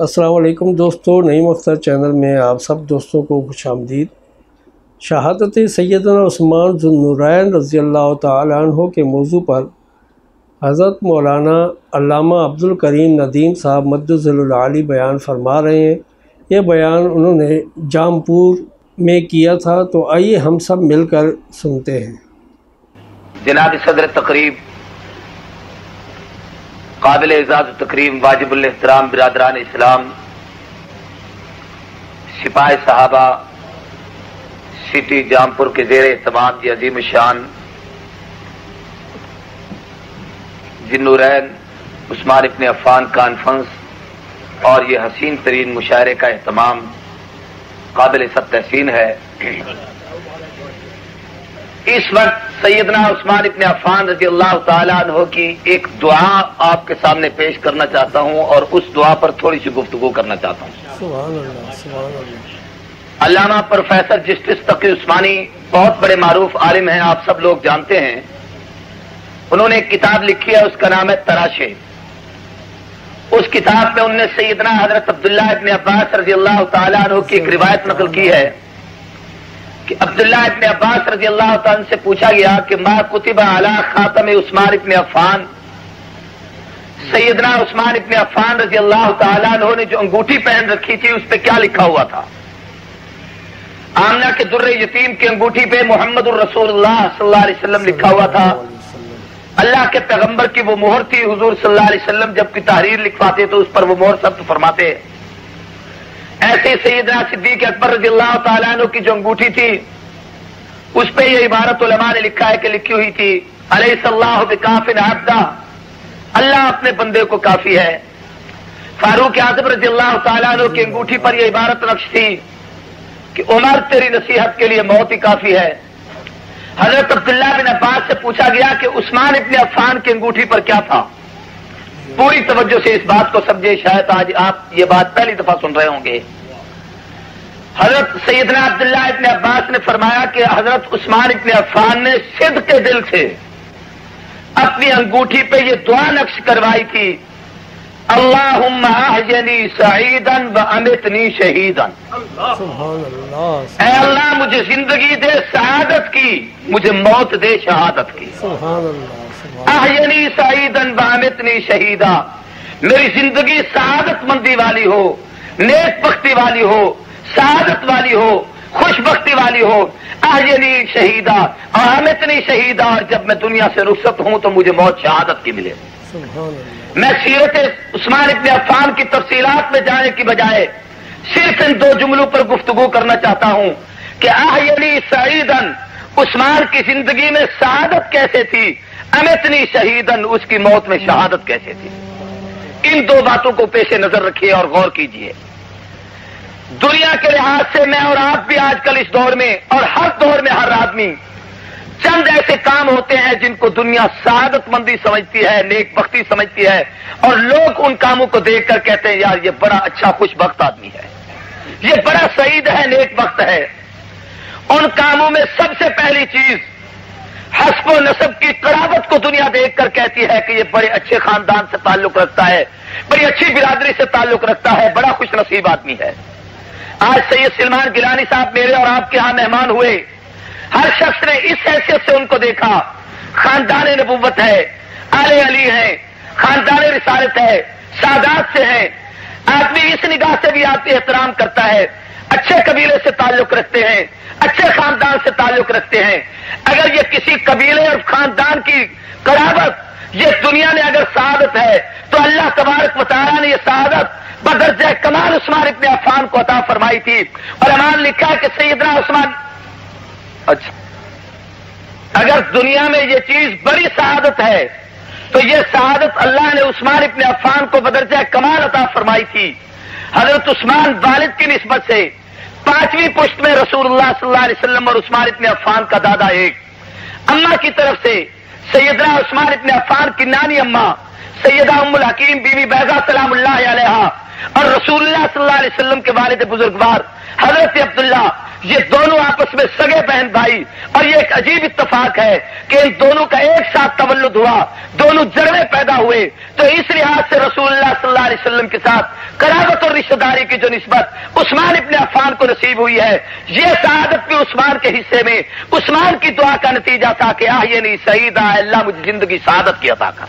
السلام علیکم دوستو، نعیم اختر چینل میں آپ سب دوستوں کو خوش آمدید۔ شہادت سیدنا عثمان ذو النورین رضی اللہ تعالیٰ عنہ کے موضوع پر حضرت مولانا علامہ عبدالکریم ندیم صاحب مدظل العالی بیان فرما رہے ہیں۔ یہ بیان انہوں نے جامپور میں کیا تھا، تو آئیے ہم سب مل کر سنتے ہیں۔ جناب صدر تقریب، قابل اعزاز تکریم، واجب الاحترام برادران اسلام، سپاہ صحابہ سٹی جامپور کے زیر اہتمام یہ عظیم شان ذو النورین عثمان ابن عفان کانفرنس اور یہ حسین ترین مشاعرے کا اہتمام قابل سب تحسین ہے۔ اس وقت سیدنا عثمان ابن عفان رضی اللہ تعالیٰ عنہ کی ایک دعا آپ کے سامنے پیش کرنا چاہتا ہوں اور اس دعا پر تھوڑی سی گفتگو کرنا چاہتا ہوں۔ سبحان اللہ، سبحان اللہ۔ علامہ پروفیسر جسٹس تقی عثمانی بہت بڑے معروف عالم ہیں، آپ سب لوگ جانتے ہیں۔ انہوں نے ایک کتاب لکھی ہے، اس کا نام ہے تراشے۔ اس کتاب میں انہوں نے سیدنا حضرت عبداللہ ابن عباس رضی اللہ تعالیٰ عنہ کی ایک روایت نقل کی ہے کہ عبداللہ ابن عباس رضی اللہ تعالیٰ عنہ سے پوچھا گیا کہ ما کتب علی خاتم عثمان ابن عفان، سیدنا عثمان ابن عفان رضی اللہ تعالیٰ عنہ نے جو انگوٹھی پہن رکھی تھی اس پہ کیا لکھا ہوا تھا؟ آمنہ کے در یتیم کی انگوٹھی پہ محمد الرسول اللہ صلی اللہ علیہ وسلم لکھا ہوا تھا۔ اللہ کے پیغمبر کی وہ مہر تھی، حضور صلی اللہ علیہ وسلم جب کوئی تحریر لکھواتے تو اس پر وہ مہر ثبت فرماتے۔ ایسے سیدنا صدیق اکبر رضی اللہ تعالیٰ عنہ کی جو انگوٹھی تھی اس پہ یہ عبارت علماء نے لکھا ہے کہ لکھی ہوئی تھی الیس اللہ بکاف عبدہ، اللہ اپنے بندے کو کافی ہے۔ فاروق اعظم رضی اللہ تعالیٰ عنہ کی انگوٹھی پر یہ عبارت نقش تھی کہ عمر تیری نصیحت کے لیے موت ہی کافی ہے۔ حضرت عبداللہ بن عباس سے پوچھا گیا کہ عثمان ابن عفان کی انگوٹھی پر کیا تھا؟ پوری توجہ سے اس بات کو سمجھے، شاید آج آپ یہ بات پہلی دفعہ سن رہے ہوں گے۔ حضرت سیدنا عبداللہ ابن عباس نے فرمایا کہ حضرت عثمان ابن عفان نے صدق کے دل سے اپنی انگوٹھی پہ یہ دعا نقش کروائی تھی، اللہم احینی سعیدا وامتنی شہیدا، اے اللہ مجھے زندگی دے سعادت کی، مجھے موت دے شہادت کی۔ احینی سعیدا وامتنی شہیدا، میری زندگی سعادت مندی والی ہو، نیک بختی والی ہو، سعادت والی ہو، خوش بختی والی ہو۔ احینی شہیدا اور امتنی شہیدا، اور جب میں دنیا سے رخصت ہوں تو مجھے موت شہادت کی ملے۔ میں سیرت عثمان ابن عفان کی تفصیلات میں جانے کی بجائے صرف ان دو جملوں پر گفتگو کرنا چاہتا ہوں کہ احینی سعیدن، عثمان کی زندگی میں سعادت کیسے تھی، امتنی شہیدن، اس کی موت میں شہادت کیسے تھی۔ ان دو باتوں کو پیش نظر رکھیے اور غور کیجیے۔ دنیا کے لحاظ سے میں اور آپ بھی آج کل اس دور میں اور ہر دور میں ہر آدمی چند ایسے کام ہوتے ہیں جن کو دنیا سعادت مندی سمجھتی ہے، نیک بختی سمجھتی ہے، اور لوگ ان کاموں کو دیکھ کر کہتے ہیں یار یہ بڑا اچھا خوش بخت آدمی ہے، یہ بڑا سعید ہے، نیک بخت ہے۔ ان کاموں میں سب سے پہلی چیز حسب و نسب کی قرابت کو دنیا دیکھ کر کہتی ہے کہ یہ بڑے اچھے خاندان سے تعلق رکھتا ہے، بڑی اچھی برادری سے تعلق رکھتا ہے، بڑا خوش نصیب آدمی ہے۔ آج سید سلمان گیلانی صاحب میرے اور آپ کے ہاں مہمان ہوئے، ہر شخص نے اس حیثیت سے ان کو دیکھا، خاندان نبوت ہے، آل علی ہے، خاندان رسالت ہے، سادات سے ہیں۔ آدمی اس نگاہ سے بھی آپ کی احترام کرتا ہے، اچھے قبیلے سے تعلق رکھتے ہیں، اچھے خاندان سے تعلق رکھتے ہیں۔ اگر یہ کسی قبیلے اور خاندان کی قرابت یہ دنیا میں اگر سعادت ہے تو اللہ تبارک و تعالیٰ نے یہ سعادت بدرجہ کمال عثمان ابن عفان کو عطا فرمائی تھی۔ اور امان لکھا ہے کہ سیدنا عثمان، اچھا اگر دنیا میں یہ چیز بڑی سعادت ہے تو یہ سعادت اللہ نے عثمان ابن عفان کو بدرجہ کمال عطا فرمائی تھی۔ حضرت عثمان والد کی نسبت سے 5ویں پشت میں رسول اللہ صلی اللہ علیہ وسلم اور عثمان ابن عفان کا دادا ایک، اماں کی طرف سے سیدنا عثمان ابن عفان کی نانی اماں سیدہ ام الحکیم بیوی بیضہ سلام اللہ علیہا اور رسول اللہ صلی اللہ علیہ وسلم کے والد بزرگوار حضرت عبداللہ، یہ دونوں آپس میں سگے بہن بھائی، اور یہ ایک عجیب اتفاق ہے کہ ان دونوں کا ایک ساتھ تولد ہوا، دونوں جڑوے پیدا ہوئے، تو اس لحاظ سے رسول اللہ صلی اللہ علیہ وسلم کے ساتھ قرابت اور رشتہ داری کی جو نسبت عثمان ابن عفان کو نصیب ہوئی ہے، یہ سعادت بھی عثمان کے حصے میں عثمان کی دعا کا نتیجہ تھا کہ یہ نہیں سعیدہ، اللہ مجھے زندگی سعادت کی عطا کر۔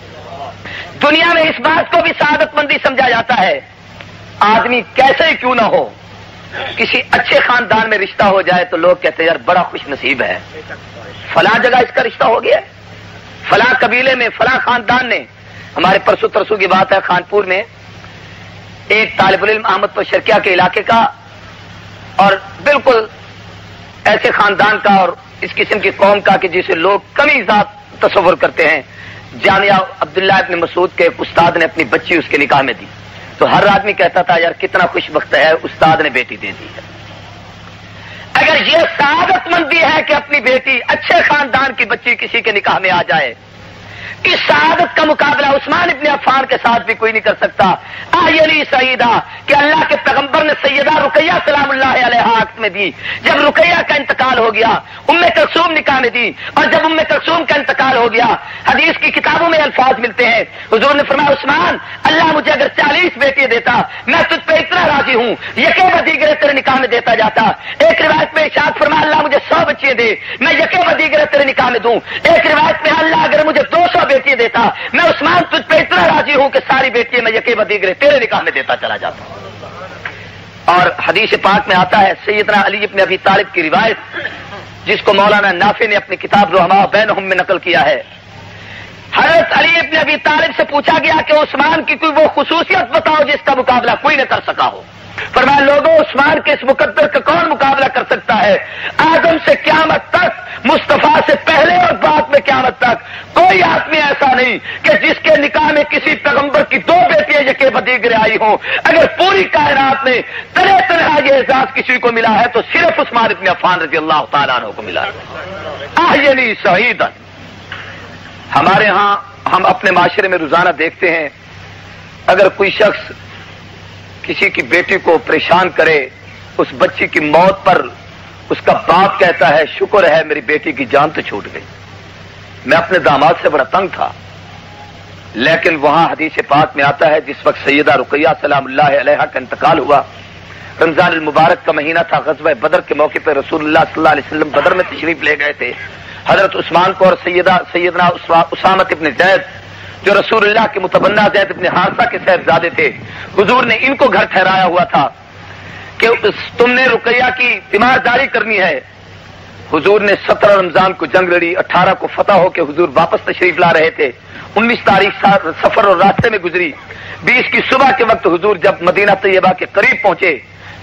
دنیا میں اس بات کو بھی سعادت مندی سمجھا جاتا ہے، آدمی کیسے ہی کیوں نہ ہو، کسی اچھے خاندان میں رشتہ ہو جائے تو لوگ کہتے ہیں یار بڑا خوش نصیب ہے، فلاں جگہ اس کا رشتہ ہو گیا ہے، فلاں قبیلے میں فلاں خاندان نے۔ ہمارے پرسوں ترسوں کی بات ہے، خانپور میں ایک طالب علم احمد پر شرکیہ کے علاقے کا اور بالکل ایسے خاندان کا اور اس قسم کی قوم کا کہ جسے لوگ کمی ذات تصور کرتے ہیں، جامعہ عبداللہ ابن مسعود کے ایک استاد نے اپنی بچی اس کے نکاح میں دی، تو ہر آدمی کہتا تھا یار کتنا خوش بخت ہے، استاد نے بیٹی دے دی ہے۔ اگر یہ سعادت مندی ہے کہ اپنی بیٹی اچھے خاندان کی بچی کسی کے نکاح میں آ جائے، اس سعادت کا مقابلہ عثمان ابن عفان کے ساتھ بھی کوئی نہیں کر سکتا۔ آئلی سعیدہ کہ اللہ کے پیغمبر نے سیدہ رقیہ سلام اللہ علیہا عقد میں دی، جب رقیہ کا انتقال ہو گیا ام کلثوم نکاح میں دی، اور جب ام کلثوم کا انتقال ہو گیا حدیث کی کتابوں میں الفاظ ملتے ہیں، حضور نے فرمایا عثمان اللہ مجھے اگر 40 بیٹے دیتا میں تجھ پہ اتنا راضی ہوں، یکے بدیگرے تیرے نکاح میں دیتا جاتا۔ ایک روایت میں ارشاد فرمایا اللہ مجھے 100 بچے دے میں یکے بدیگرے تیرے نکاح میں دوں۔ ایک روایت میں اللہ اگر مجھے 200 بیٹی دیتا میں عثمان تجھ پہ اتنا راضی ہوں کہ ساری بیٹیاں میں یکے بدیگرے تیرے نکاح میں دیتا چلا جاتا۔ اور حدیث پاک میں آتا ہے سیدنا علی ابن ابی طالب کی روایت، جس کو مولانا نافع نے اپنی کتاب رحماء بینہم میں نقل کیا ہے، حضرت علی ابن ابی طالب سے پوچھا گیا کہ عثمان کی کوئی وہ خصوصیت بتاؤ جس کا مقابلہ کوئی نہ کر سکا ہو۔ فرمایا لوگوں عثمان کے اس مقدر کا کون مقابلہ کر سکتا ہے؟ آدم سے قیامت تک، مصطفیٰ سے پہلے اور بعد میں قیامت تک کوئی آدمی ایسا نہیں کہ جس کے نکاح میں کسی پیغمبر کی 2 بیٹیاں یکے بدیگرے آئی ہوں۔ اگر پوری کائنات میں تنہا یہ اعزاز کسی کو ملا ہے تو صرف عثمان ابن عفان رضی اللہ تعالیٰ عنہ کو ملا ہے۔ یعنی شہیدن ہمارے ہاں ہم اپنے معاشرے میں روزانہ دیکھتے ہیں، اگر کوئی شخص کسی کی بیٹی کو پریشان کرے، اس بچی کی موت پر اس کا باپ کہتا ہے شکر ہے میری بیٹی کی جان تو چھوٹ گئی۔ میں اپنے داماد سے بڑا تنگ تھا، لیکن وہاں حدیث پاک میں آتا ہے جس وقت سیدہ رقیہ سلام اللہ علیہا کا انتقال ہوا، رمضان المبارک کا مہینہ تھا، غزوہ بدر کے موقع پہ رسول اللہ صلی اللہ علیہ وسلم بدر میں تشریف لے گئے تھے۔ حضرت عثمان کو اور سیدنا اسامہ ابن زید جو رسول اللہ کے متبنہ زید ابن حارثہ کے صاحبزادے تھے، حضور نے ان کو گھر ٹھہرایا ہوا تھا کہ تم نے رقیہ کی تیمارداری کرنی ہے۔ حضور نے 17 رمضان کو جنگ لڑی، 18 کو فتح ہو کے حضور واپس تشریف لا رہے تھے، 19 تاریخ سفر اور راستے میں گزری، 20 کی صبح کے وقت حضور جب مدینہ طیبہ کے قریب پہنچے،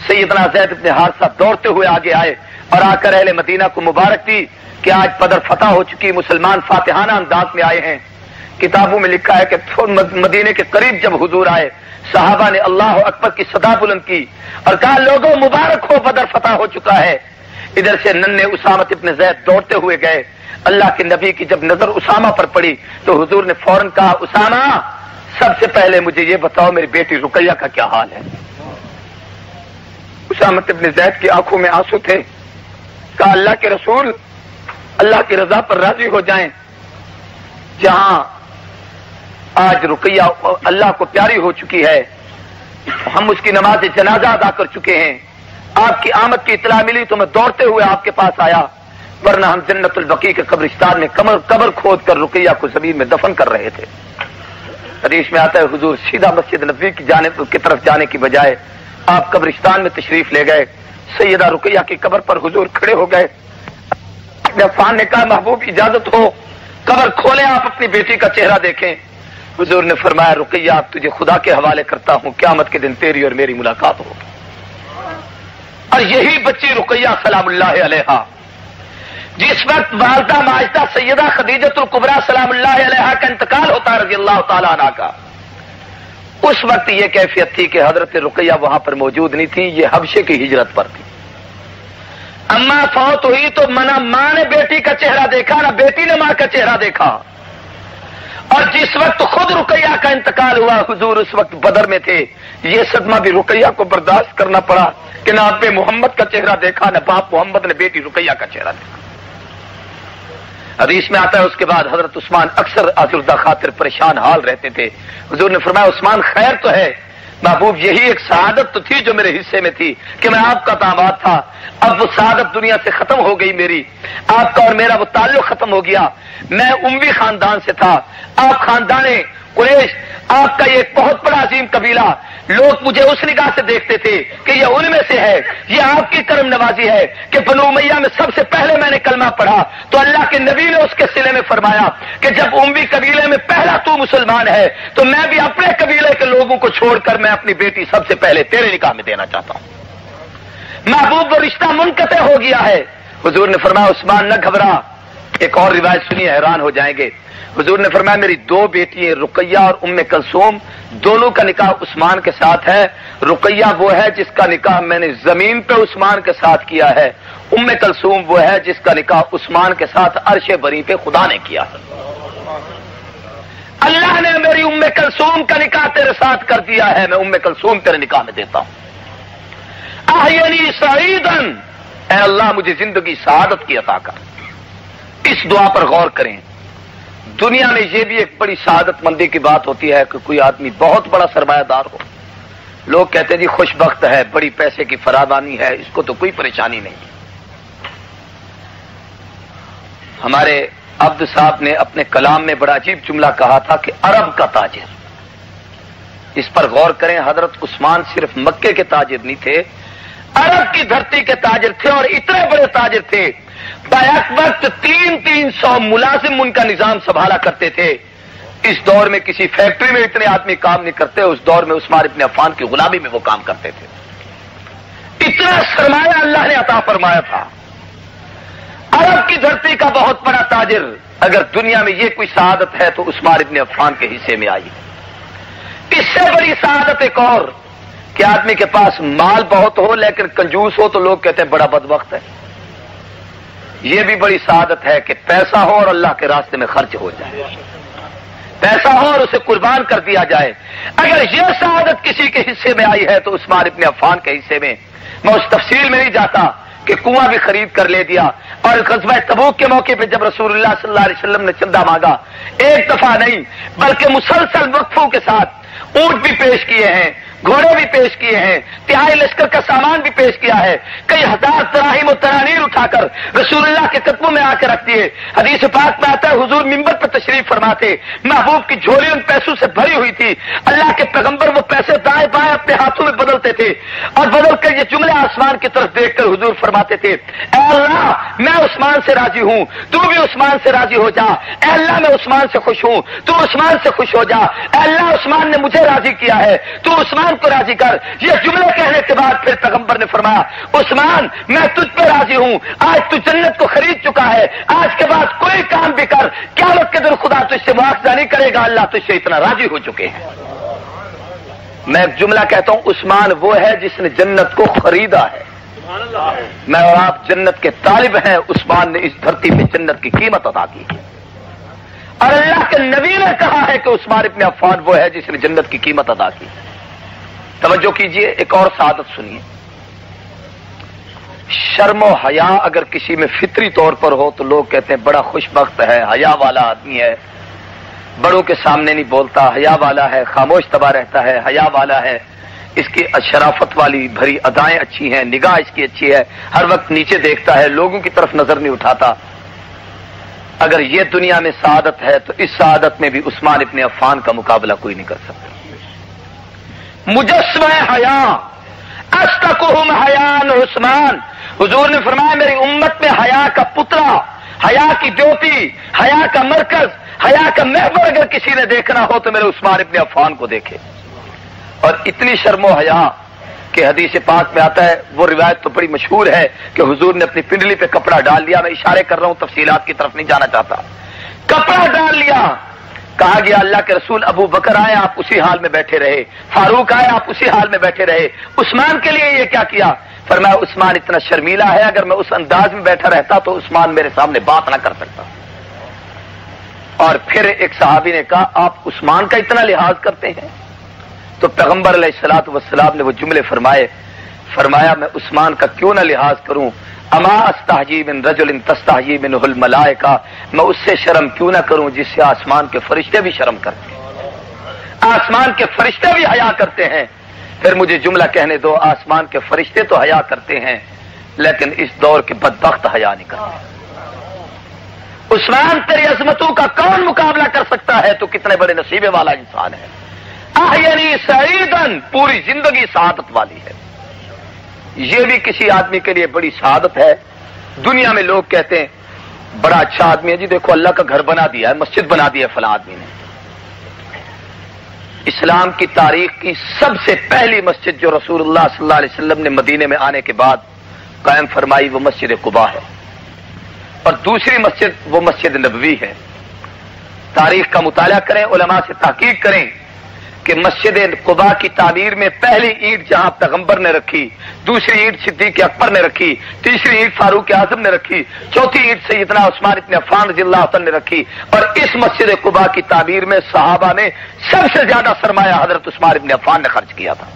سیدنا زید ابن حارثہ دوڑتے ہوئے آگے آئے اور آ کر اہل مدینہ کو مبارک دی کہ آج بدر فتح ہو چکی، مسلمان فاتحانہ انداز میں آئے ہیں۔ کتابوں میں لکھا ہے کہ مدینے کے قریب جب حضور آئے، صحابہ نے اللہ اکبر کی صدا بلند کی اور کہا لوگوں مبارک ہو بدر فتح ہو چکا ہے۔ ادھر سے ننھے اسامہ ابن زید دوڑتے ہوئے گئے، اللہ کے نبی کی جب نظر اسامہ پر پڑی تو حضور نے فوراً کہا اسامہ سب سے پہلے مجھے یہ بتاؤ میری بیٹی رقیہ کا کیا حال ہے۔ اسامہ ابن زید کی آنکھوں میں آنسو تھے، کہا اللہ کے رسول اللہ کی رضا پر راضی ہو جائیں، جہاں آج رقیہ اللہ کو پیاری ہو چکی ہے، ہم اس کی نماز جنازہ ادا کر چکے ہیں، آپ کی آمد کی اطلاع ملی تو میں دوڑتے ہوئے آپ کے پاس آیا، ورنہ ہم جنت البقیع کے قبرستان میں قبر کھود کر رقیہ کو زمین میں دفن کر رہے تھے۔ حدیث میں آتا ہے حضور سیدھا مسجد نبوی کی طرف جانے کی بجائے آپ قبرستان میں تشریف لے گئے، سیدہ رقیہ کی قبر پر حضور کھڑے ہو گئے۔ عفان نے کہا محبوب اجازت ہو قبر کھولیں، آپ اپنی بیٹی کا چہرہ دیکھیں۔ حضور نے فرمایا رقیہ آپ تجھے خدا کے حوالے کرتا ہوں، قیامت کے دن تیری اور میری ملاقات ہو۔ اور یہی بچی رقیہ سلام اللہ علیہا، جس وقت والدہ ماجدہ سیدہ خدیجۃ الکبریٰ سلام اللہ علیہا کا انتقال ہوتا رضی اللہ تعالیٰ عنہ کا، اس وقت یہ کیفیت تھی کہ حضرت رقیہ وہاں پر موجود نہیں تھی، یہ حبشے کی ہجرت پر تھی۔ اماں فوت ہوئی تو ماں نے بیٹی کا چہرہ دیکھا، نہ بیٹی نے ماں کا چہرہ دیکھا، اور جس وقت خود رقیہ کا انتقال ہوا حضور اس وقت بدر میں تھے، یہ صدمہ بھی رقیہ کو برداشت کرنا پڑا کہ نہ اب محمد کا چہرہ دیکھا، نہ باپ محمد نے بیٹی رقیہ کا چہرہ دیکھا۔ حدیث میں آتا ہے اس کے بعد حضرت عثمان اکثر آزردہ خاطر پریشان حال رہتے تھے۔ حضور نے فرمایا عثمان خیر تو ہے محبوب، یہی ایک سعادت تو تھی جو میرے حصے میں تھی کہ میں آپ کا داماد تھا، اب وہ سعادت دنیا سے ختم ہو گئی، میری آپ کا اور میرا وہ تعلق ختم ہو گیا۔ میں اموی خاندان سے تھا، آپ خاندان قریش، آپ کا یہ ایک بہت بڑا عظیم قبیلہ، لوگ مجھے اس نگاہ سے دیکھتے تھے کہ یہ ان میں سے ہے، یہ آپ کی کرم نوازی ہے کہ بنو امیہ میں سب سے پہلے میں نے کلمہ پڑھا تو اللہ کے نبی نے اس کے صلے میں فرمایا کہ جب اموی قبیلے میں پہلا تو مسلمان ہے تو میں بھی اپنے قبیلے کے لوگوں کو چھوڑ کر میں اپنی بیٹی سب سے پہلے تیرے نکاح میں دینا چاہتا ہوں۔ محبوب وہ رشتہ منقطع ہو گیا ہے۔ حضور نے فرمایا عثمان نہ گھبرا۔ ایک اور روایت سنیے، حیران ہو جائیں گے۔ حضور نے فرمایا میری دو بیٹیاں رقیہ اور ام کلثوم، دونوں کا نکاح عثمان کے ساتھ ہے۔ رقیہ وہ ہے جس کا نکاح میں نے زمین پہ عثمان کے ساتھ کیا ہے، ام کلثوم وہ ہے جس کا نکاح عثمان کے ساتھ عرش بری پہ خدا نے کیا ہے۔ اللہ نے میری ام کلثوم کا نکاح تیرے ساتھ کر دیا ہے، میں ام کلثوم تیرے نکاح میں دیتا ہوں۔ احینی سعیدن، اے اللہ مجھے زندگی سعادت کی عطا کر۔ اس دعا پر غور کریں۔ دنیا میں یہ بھی ایک بڑی سعادت مندی کی بات ہوتی ہے کہ کوئی آدمی بہت بڑا سرمایہ دار ہو، لوگ کہتے ہیں جی خوش بخت ہے، بڑی پیسے کی فراوانی ہے، اس کو تو کوئی پریشانی نہیں۔ ہمارے عبد صاحب نے اپنے کلام میں بڑا عجیب جملہ کہا تھا کہ عرب کا تاجر۔ اس پر غور کریں، حضرت عثمان صرف مکے کے تاجر نہیں تھے، عرب کی دھرتی کے تاجر تھے، اور اتنے بڑے تاجر تھے بیک وقت 300 ملازم ان کا نظام سنبھالا کرتے تھے۔ اس دور میں کسی فیکٹری میں اتنے آدمی کام نہیں کرتے، اس دور میں عثمان ابن عفان کی غلامی میں وہ کام کرتے تھے۔ اتنا سرمایہ اللہ نے عطا فرمایا تھا۔ عرب کی دھرتی کا بہت بڑا تاجر، اگر دنیا میں یہ کوئی سعادت ہے تو عثمان ابن عفان کے حصے میں آئی۔ اس سے بڑی سعادت ایک اور کہ آدمی کے پاس مال بہت ہو لیکن کنجوس ہو تو لوگ کہتے ہیں بڑا بدبخت ہے۔ یہ بھی بڑی سعادت ہے کہ پیسہ ہو اور اللہ کے راستے میں خرچ ہو جائے، پیسہ ہو اور اسے قربان کر دیا جائے۔ اگر یہ سعادت کسی کے حصے میں آئی ہے تو عثمان ابن عفان کے حصے میں، میں اس تفصیل میں نہیں جاتا کہ کنواں بھی خرید کر لے دیا، اور غزوہ تبوک کے موقع پہ جب رسول اللہ صلی اللہ علیہ وسلم نے چندہ مانگا، ایک دفعہ نہیں بلکہ مسلسل وقفوں کے ساتھ اونٹ بھی پیش کیے ہیں، گھوڑے بھی پیش کیے ہیں، تہائی لشکر کا سامان بھی پیش کیا ہے، کئی ہزار دراہیم و تنانیر اٹھا کر رسول اللہ کے قدموں میں آ کے رکھ دیے۔ حدیث پاک میں آتا ہے حضور منبر پر تشریف فرماتے، محبوب کی جھولی ان پیسوں سے بھری ہوئی تھی، اللہ کے پیغمبر وہ پیسے دائیں بائیں اپنے ہاتھوں میں بدلتے تھے، اور بدل کر یہ جملے آسمان کی طرف دیکھ کر حضور فرماتے تھے اے اللہ میں عثمان سے راضی ہوں، تو بھی عثمان سے راضی ہو جا، اے اللہ میں عثمان سے خوش ہوں، تو عثمان سے خوش ہو جا، اے اللہ عثمان نے مجھے راضی کیا ہے، تو عثمان کو راضی کر۔ یہ جملے کہنے کے بعد پھر پیغمبر نے فرمایا عثمان میں تجھ پہ راضی ہوں، آج تو جنت کو خرید چکا ہے، آج کے بعد کوئی کام بھی کر، قیامت کے دن خدا تجھ سے مواخذہ نہیں کرے گا، اللہ تجھ سے اتنا راضی ہو چکے ہیں۔ میں ایک جملہ کہتا ہوں، عثمان وہ ہے جس نے جنت کو خریدا ہے۔ میں اور آپ جنت کے طالب ہیں، عثمان نے اس دھرتی پہ جنت کی قیمت ادا کی ہے، اور اللہ کے نبی نے کہا ہے کہ عثمان ابن عفان وہ ہے جس نے جنت کی قیمت ادا کی۔ توجہ کیجئے، ایک اور سعادت سنیے۔ شرم و حیا اگر کسی میں فطری طور پر ہو تو لوگ کہتے ہیں بڑا خوش بخت ہے، حیا والا آدمی ہے، بڑوں کے سامنے نہیں بولتا، حیا والا ہے، خاموش طبع رہتا ہے، حیا والا ہے، اس کی شرافت والی بھری ادائیں اچھی ہیں، نگاہ اس کی اچھی ہے، ہر وقت نیچے دیکھتا ہے، لوگوں کی طرف نظر نہیں اٹھاتا۔ اگر یہ دنیا میں سعادت ہے تو اس سعادت میں بھی عثمان ابن عفان کا مقابلہ کوئی نہیں کر سکتا۔ مجسمہ حیا استقہم حیان عثمان، حضور نے فرمایا میری امت میں حیا کا پتلا، حیا کی جوتی، حیا کا مرکز، حیا کا محور اگر کسی نے دیکھنا ہو تو میرے عثمان ابن عفان کو دیکھے۔ اور اتنی شرم و حیا کہ حدیث پاک میں آتا ہے، وہ روایت تو بڑی مشہور ہے کہ حضور نے اپنی پنڈلی پہ کپڑا ڈال لیا، میں اشارے کر رہا ہوں، تفصیلات کی طرف نہیں جانا چاہتا، کپڑا ڈال لیا، کہا گیا اللہ کے رسول ابو بکر آئے آپ اسی حال میں بیٹھے رہے، فاروق آئے آپ اسی حال میں بیٹھے رہے، عثمان کے لیے یہ کیا کیا؟ فرمایا عثمان اتنا شرمیلا ہے، اگر میں اس انداز میں بیٹھا رہتا تو عثمان میرے سامنے بات نہ کر سکتا۔ اور پھر ایک صحابی نے کہا آپ عثمان کا اتنا لحاظ کرتے ہیں؟ تو پیغمبر علیہ الصلوۃ والسلام نے وہ جملے فرمایا میں عثمان کا کیوں نہ لحاظ کروں؟ اما استحجی من رجل تستحجی منہ الملائکہ، میں اس سے شرم کیوں نہ کروں جس سے آسمان کے فرشتے بھی شرم کرتے ہیں، آسمان کے فرشتے بھی حیا کرتے ہیں۔ پھر مجھے جملہ کہنے دو، آسمان کے فرشتے تو حیا کرتے ہیں لیکن اس دور کے بدبخت حیا نہیں کرتے۔ عثمان تیری عظمتوں کا کون مقابلہ کر سکتا ہے؟ تو کتنے بڑے نصیبے والا انسان ہے۔ احینی سعیدن، پوری زندگی سعادت والی ہے۔ یہ بھی کسی آدمی کے لیے بڑی سعادت ہے۔ دنیا میں لوگ کہتے ہیں بڑا اچھا آدمی ہے، جی دیکھو اللہ کا گھر بنا دیا ہے، مسجد بنا دی ہے فلاں آدمی نے۔ اسلام کی تاریخ کی سب سے پہلی مسجد جو رسول اللہ صلی اللہ علیہ وسلم نے مدینے میں آنے کے بعد قائم فرمائی وہ مسجد قباء ہے، اور دوسری مسجد وہ مسجد نبوی ہے۔ تاریخ کا مطالعہ کریں، علماء سے تحقیق کریں کہ مسجد قباء کی تعمیر میں پہلی اینٹ جہاں پیغمبر نے رکھی، دوسری اینٹ صدیق اکبر نے رکھی، تیسری اینٹ فاروق اعظم نے رکھی، چوتھی اینٹ سیدنا عثمان ابن عفان رضی اللہ عنہ نے رکھی، اور اس مسجد قباء کی تعمیر میں صحابہ نے سب سے زیادہ سرمایہ حضرت عثمان ابن عفان نے خرچ کیا تھا۔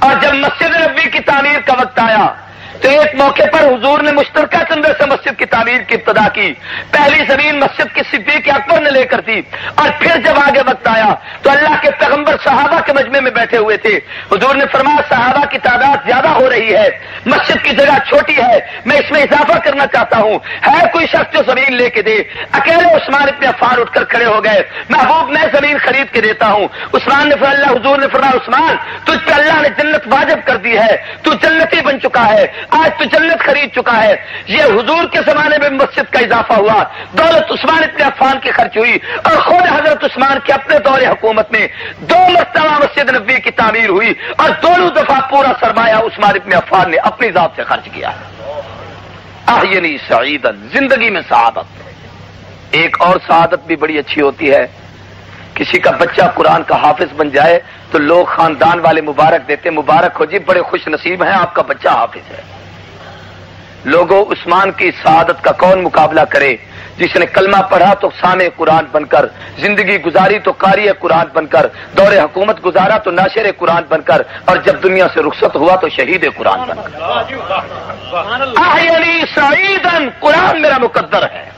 اور جب مسجد نبوی کی تعمیر کا وقت آیا تو ایک موقع پر حضور نے مشترکہ چندے سے مسجد کی تعمیر کی ابتدا کی۔ پہلی زمین مسجد کی صدیق اکبر نے لے کر دی، اور پھر جب آگے وقت آیا تو اللہ کے پیغمبر صحابہ کے مجمع میں بیٹھے ہوئے تھے۔ حضور نے فرمایا صحابہ کی تعداد زیادہ ہو رہی ہے، مسجد کی جگہ چھوٹی ہے، میں اس میں اضافہ کرنا چاہتا ہوں، ہے کوئی شخص جو زمین لے کے دے؟ اکیلے عثمان ابن عفان اٹھ کر کھڑے ہو گئے، محبوب میں زمین خرید کے دیتا ہوں۔ عثمان نے فرمایا، حضور نے فرمایا عثمان تجھ پہ اللہ نے جنت واجب کر دی ہے، تو جنتی بن چکا ہے، آج تو جنت خرید چکا ہے۔ یہ حضور کے زمانے میں مسجد کا اضافہ ہوا، دولت عثمان ابن عفان کی خرچ ہوئی، اور خود حضرت عثمان کے اپنے دور حکومت میں 2 مرتبہ مسجد نبوی کی تعمیر ہوئی، اور دونوں دفعہ پورا سرمایہ عثمان ابن عفان نے اپنی ذات سے خرچ کیا ہے۔ احینی سعیدن، زندگی میں سعادت۔ ایک اور سعادت بھی بڑی اچھی ہوتی ہے، کسی کا بچہ قرآن کا حافظ بن جائے تو لوگ خاندان والے مبارک دیتے، مبارک ہو جی، بڑے خوش نصیب ہیں آپ کا بچہ حافظ ہے۔ لوگوں عثمان کی سعادت کا کون مقابلہ کرے؟ جس نے کلمہ پڑھا تو سامع قرآن بن کر، زندگی گزاری تو قاری قرآن بن کر، دور حکومت گزارا تو ناشر قرآن بن کر، اور جب دنیا سے رخصت ہوا تو شہید قرآن بن کر۔ احینی سعیدن، قرآن میرا مقدر ہے۔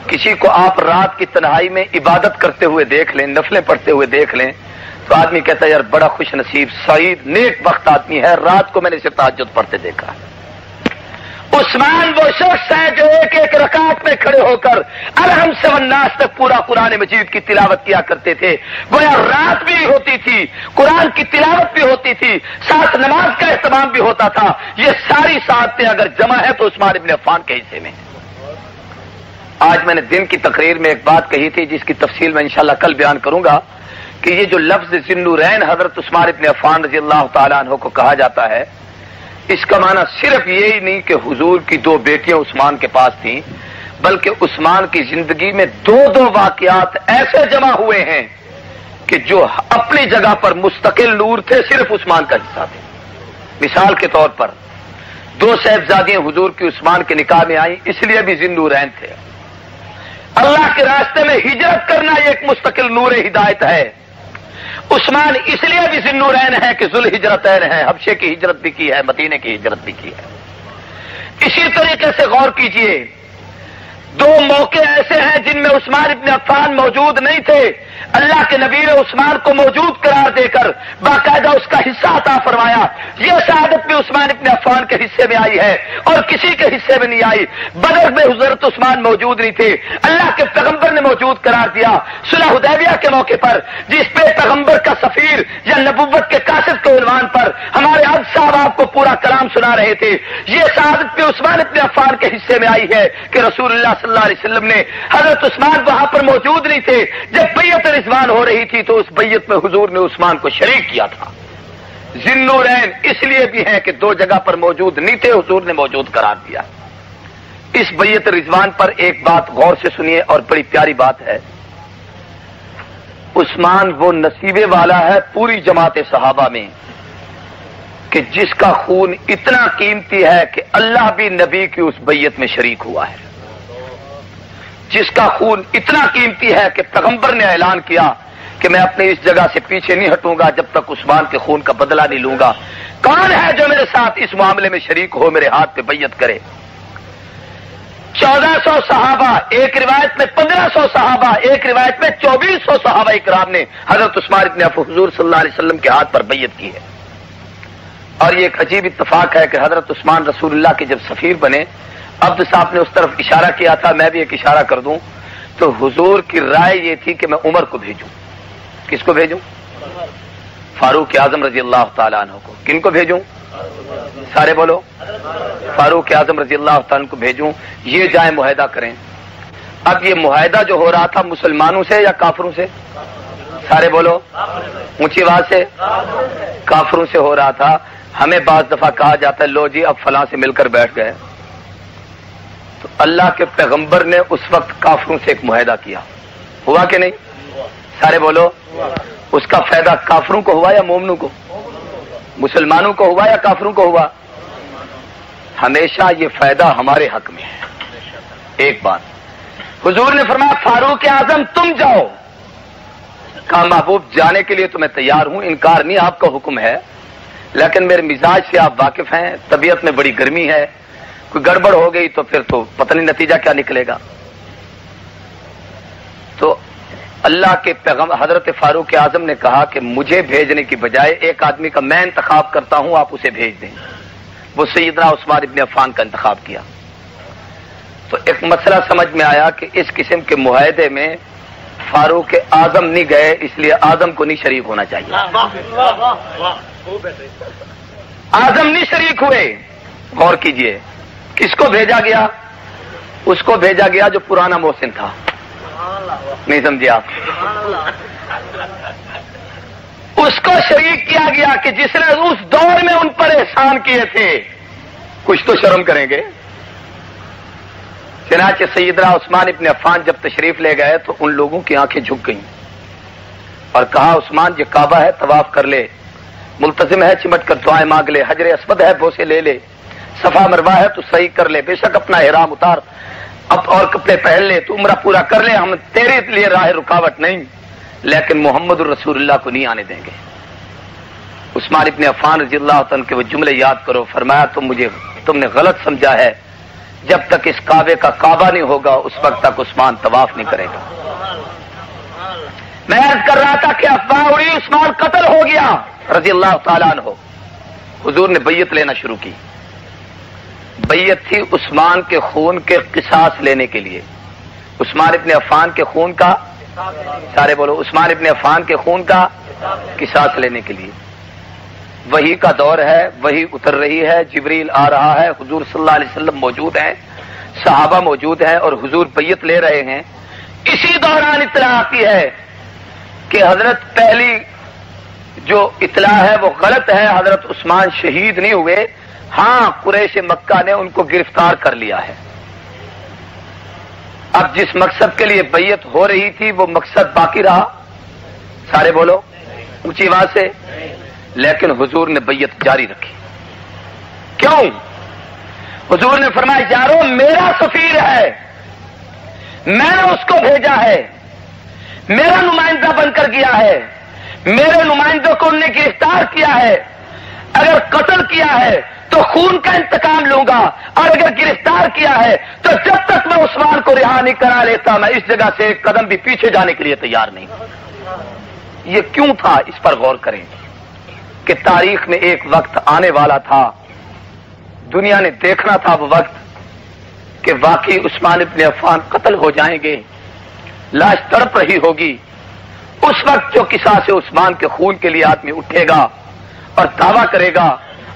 کسی کو آپ رات کی تنہائی میں عبادت کرتے ہوئے دیکھ لیں، نفلیں پڑھتے ہوئے دیکھ لیں تو آدمی کہتا ہے یار بڑا خوش نصیب، سعید، نیک بخت آدمی ہے، رات کو میں نے اسے تہجد پڑھتے دیکھا۔ عثمان وہ شخص ہے جو ایک ایک رکعت میں کھڑے ہو کر الحم سے والناس تک پورا قرآن مجید کی تلاوت کیا کرتے تھے۔ گویا رات بھی ہوتی تھی، قرآن کی تلاوت بھی ہوتی تھی، ساتھ نماز کا اہتمام بھی ہوتا تھا۔ یہ ساری سعادتیں اگر جمع ہے تو عثمان ابن عفان کے حصے میں۔ آج میں نے دن کی تقریر میں ایک بات کہی تھی جس کی تفصیل میں انشاءاللہ کل بیان کروں گا کہ یہ جو لفظ ذی النورین حضرت عثمان ابن عفان رضی اللہ تعالیٰ عنہ کو کہا جاتا ہے، اس کا معنی صرف یہی نہیں کہ حضور کی 2 بیٹیاں عثمان کے پاس تھیں، بلکہ عثمان کی زندگی میں 2 واقعات ایسے جمع ہوئے ہیں کہ جو اپنی جگہ پر مستقل نور تھے، صرف عثمان کا حصہ تھے۔ مثال کے طور پر 2 صاحبزادیاں حضور کی عثمان کے نکاح میں آئیں، اس لیے بھی ذی النورین تھے۔ اللہ کے راستے میں ہجرت کرنا یہ ایک مستقل نور ہدایت ہے۔ عثمان اس لیے بھی ذی النورین ہے کہ ذوال ہجرتین ہے، حبشے کی ہجرت بھی کی ہے، مدینے کی ہجرت بھی کی ہے۔ اسی طریقے سے غور کیجئے، 2 موقع ایسے ہیں جن میں عثمان ابن عفان موجود نہیں تھے، اللہ کے نبی نے عثمان کو موجود قرار دے کر باقاعدہ اس کا حصہ عطا فرمایا۔ یہ سعادت بھی عثمان ابن عفان کے حصے میں آئی ہے اور کسی کے حصے میں نہیں آئی۔ بدر میں حضرت عثمان موجود نہیں تھے، اللہ کے پیغمبر نے موجود قرار دیا۔ صلح حدیبیہ کے موقع پر جس پہ پیغمبر کا سفیر یا نبوت کے قاصد کے عنوان پر ہمارے حج صاحب آپ کو پورا کلام سنا رہے تھے، یہ سعادت بھی عثمان ابن عفان کے حصے میں آئی ہے کہ رسول اللہ صلی اللہ علیہ وسلم نے حضرت عثمان وہاں پر موجود نہیں تھے جب بیعت رضوان ہو رہی تھی، تو اس بیعت میں حضور نے عثمان کو شریک کیا تھا۔ ذی النورین اس لیے بھی ہیں کہ 2 جگہ پر موجود نہیں تھے، حضور نے موجود قرار دیا۔ اس بیعت رضوان پر ایک بات غور سے سنیے اور بڑی پیاری بات ہے۔ عثمان وہ نصیبے والا ہے پوری جماعت صحابہ میں کہ جس کا خون اتنا قیمتی ہے کہ اللہ بھی نبی کی اس بیعت میں شریک ہوا ہے۔ جس کا خون اتنا قیمتی ہے کہ پیغمبر نے اعلان کیا کہ میں اپنی اس جگہ سے پیچھے نہیں ہٹوں گا جب تک عثمان کے خون کا بدلہ نہیں لوں گا. کون ہے جو میرے ساتھ اس معاملے میں شریک ہو, میرے ہاتھ پہ بیعت کرے؟ 1400 صحابہ, ایک روایت میں 1500 صحابہ, ایک روایت میں 2400 صحابہ اکرام نے حضرت عثمان ابن عفان حضور صلی اللہ علیہ وسلم کے ہاتھ پر بیعت کی ہے. اور یہ ایک عجیب اتفاق ہے کہ حضرت عثمان رسول اللہ کے جب سفیر بنے, عبد صاحب نے اس طرف اشارہ کیا تھا, میں بھی ایک اشارہ کر دوں تو حضور کی رائے یہ تھی کہ میں عمر کو بھیجوں. کس کو بھیجوں؟ فاروق اعظم رضی اللہ تعالیٰ عنہ کو. کن کو بھیجوں؟ سارے بولو. فاروق اعظم رضی اللہ تعالیٰ عنہ کو بھیجوں, یہ جائیں معاہدہ کریں. اب یہ معاہدہ جو ہو رہا تھا مسلمانوں سے یا کافروں سے؟ سارے بولو اونچی آواز سے. کافروں سے ہو رہا تھا. ہمیں بعض دفعہ کہا جاتا ہے لو جی اب فلاں سے مل کر بیٹھ گئے. تو اللہ کے پیغمبر نے اس وقت کافروں سے ایک معاہدہ کیا, ہوا کہ نہیں؟ سارے بولو. اس کا فائدہ کافروں کو ہوا یا مومنوں کو؟ مسلمانوں کو ہوا یا کافروں کو ہوا؟ ہمیشہ یہ فائدہ ہمارے حق میں ہے. ایک بات حضور نے فرمایا فاروق اعظم تم جاؤ. کہا محبوب جانے کے لیے تو میں تیار ہوں, انکار نہیں, آپ کا حکم ہے, لیکن میرے مزاج سے آپ واقف ہیں, طبیعت میں بڑی گرمی ہے, کوئی گڑبڑ ہو گئی تو پھر تو پتہ نہیں نتیجہ کیا نکلے گا. تو اللہ کے پیغمبر حضرت فاروق اعظم نے کہا کہ مجھے بھیجنے کی بجائے ایک آدمی کا میں انتخاب کرتا ہوں, آپ اسے بھیج دیں. وہ سیدنا عثمان ابن عفان کا انتخاب کیا. تو ایک مسئلہ سمجھ میں آیا کہ اس قسم کے معاہدے میں فاروق اعظم نہیں گئے, اس لیے اعظم کو نہیں شریک ہونا چاہیے. اعظم نہیں شریک ہوئے. غور کیجئے کس کو بھیجا گیا؟ اس کو بھیجا گیا جو پرانا محسن تھا. نہیں سمجھے آپ؟ اس کو شریک کیا گیا کہ جس نے اس دور میں ان پر احسان کیے تھے. کچھ تو شرم کریں گے. چنانچہ سیدنا عثمان ابن عفان جب تشریف لے گئے تو ان لوگوں کی آنکھیں جھک گئیں اور کہا عثمان یہ کعبہ ہے طواف کر لے, ملتزم ہے چمٹ کر دعائیں مانگ لے, حجر اسود ہے بوسے لے لے, صفا مروہ ہے تو صحیح کر لے, بے شک اپنا احرام اتار اب اور کپڑے پہن لے, تو عمرہ پورا کر لے, ہم تیرے لیے راہ رکاوٹ نہیں, لیکن محمد الرسول اللہ کو نہیں آنے دیں گے. عثمان ابن عفان رضی اللہ عنہ کے وہ جملے یاد کرو. فرمایا تم نے غلط سمجھا ہے, جب تک اس کعبے کا کعبہ نہیں ہوگا اس وقت تک عثمان طواف نہیں کرے گا. میں عرض کر رہا تھا کہ افواہ اڑی عثمان قتل ہو گیا رضی اللہ تعالیٰ عنہ. حضور نے بیعت لینا شروع کی. بیعت تھی عثمان کے خون کے قصاص لینے کے لیے, عثمان ابن عفان کے خون کا, سارے بولو, عثمان ابن عفان کے خون کا قصاص لینے کے لیے. وحی کا دور ہے, وحی اتر رہی ہے, جبریل آ رہا ہے, حضور صلی اللہ علیہ وسلم موجود ہیں, صحابہ موجود ہیں اور حضور بیعت لے رہے ہیں. اسی دوران اطلاع آتی ہے کہ حضرت پہلی جو اطلاع ہے وہ غلط ہے, حضرت عثمان شہید نہیں ہوئے. ہاں قریش مکہ نے ان کو گرفتار کر لیا ہے. اب جس مقصد کے لیے بیعت ہو رہی تھی وہ مقصد باقی رہا. سارے بولو اونچی آواز سے. لیکن حضور نے بیعت جاری رکھی. کیوں؟ حضور نے فرمایا یارو میرا سفیر ہے, میں نے اس کو بھیجا ہے, میرا نمائندہ بن کر گیا ہے, میرے نمائندوں کو انہوں نے گرفتار کیا ہے. اگر قتل کیا ہے تو خون کا انتقام لوں گا, اور اگر گرفتار کیا ہے تو جب تک میں عثمان کو رہا نہیں کرا لیتا میں اس جگہ سے ایک قدم بھی پیچھے جانے کے لیے تیار نہیں. یہ کیوں تھا, اس پر غور کریں کہ تاریخ میں ایک وقت آنے والا تھا, دنیا نے دیکھنا تھا وہ وقت کہ واقعی عثمان ابن عفان قتل ہو جائیں گے, لاش تڑپ رہی ہوگی. اس وقت جو قصاص عثمان کے خون کے لیے آدمی اٹھے گا اور دعویٰ کرے گا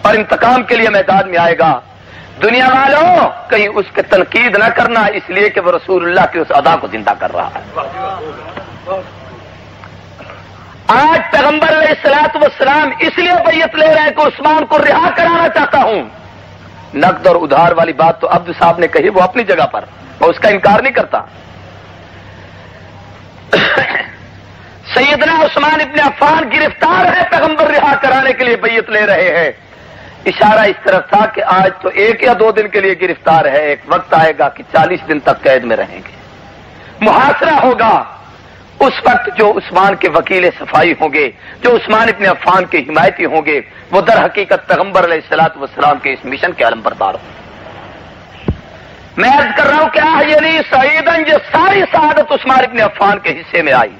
اور انتقام کے لیے میدان میں آئے گا, دنیا والوں کہیں اس کے تنقید نہ کرنا, اس لیے کہ وہ رسول اللہ کی اس ادا کو زندہ کر رہا ہے. آج پیغمبر علیہ الصلوۃ والسلام اس لیے بیعت لے رہے ہیں کہ عثمان کو رہا کرانا چاہتا ہوں. نقد اور ادھار والی بات تو عبد صاحب نے کہی, وہ اپنی جگہ پر, میں اس کا انکار نہیں کرتا. سیدنا عثمان ابن عفان گرفتار ہے, پیغمبر رہا کرانے کے لیے بیعت لے رہے ہیں. اشارہ اس طرف تھا کہ آج تو 1 یا 2 دن کے لیے گرفتار ہے, ایک وقت آئے گا کہ 40 دن تک قید میں رہیں گے. محاصرہ ہوگا، اس وقت جو عثمان کے وکیل صفائی ہوں گے، جو عثمان ابن عفان کے حمایتی ہوں گے، وہ در حقیقت پیغمبر علیہ الصلوۃ والسلام کے اس مشن کے علم بردار ہوں۔ میں عرض کر رہا ہوں کہ احیینی سعیدن، یہ ساری سعادت عثمان ابن عفان کے حصے میں آئی۔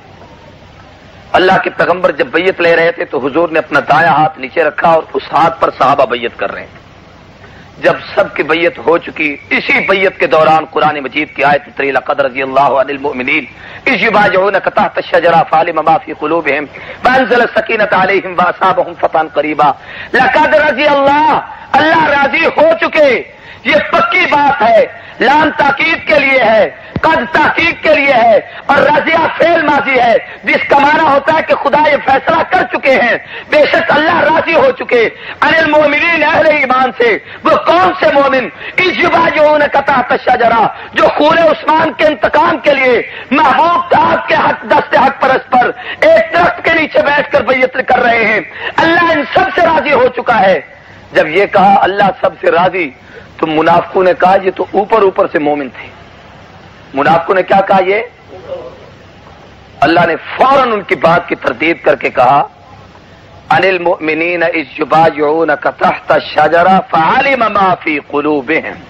اللہ کے پیغمبر جب بیعت لے رہے تھے تو حضور نے اپنا دایاں ہاتھ نیچے رکھا اور اس ہاتھ پر صحابہ بیعت کر رہے ہیں۔ جب سب کی بیعت ہو چکی، اسی بیعت کے دوران قرآن مجید کی آیت اتری، لقد رضی اللہ عن المؤمنین اذ یبایعونک تحت الشجرۃ فعلم ما فی قلوبہم فانزل السکینۃ علیہم واصابہم فتحا قریبا۔ لقد رضی اللہ راضی ہو چکے، یہ پکی بات ہے، لام تاکید کے لیے ہے، قد تحقیق کے لیے ہے، اور رضیہ فعل ماضی ہے جس کا معنی ہوتا ہے کہ خدا یہ فیصلہ کر چکے ہیں، بے شک اللہ راضی ہو چکے عن المؤمنین، اہل ایمان سے۔ وہ کون سے مومن؟ اذ یبایعونک تحت الشجرۃ، جو خون عثمان کے انتقام کے لیے محبوب آپ کے حق دست حق پرست پر ایک درخت کے نیچے بیٹھ کر بیعت کر رہے ہیں۔ اللہ ان سب سے راضی ہو چکا ہے۔ جب یہ کہا اللہ سب سے راضی، تو منافقوں نے کہا یہ تو اوپر سے مومن تھے۔ منافقوں نے کیا کہا؟ یہ اللہ نے فوراً ان کی بات کی تردید کر کے کہا ان المؤمنین اذ یبایعونک تحت الشجرۃ فعلم ما فی قلوبہم۔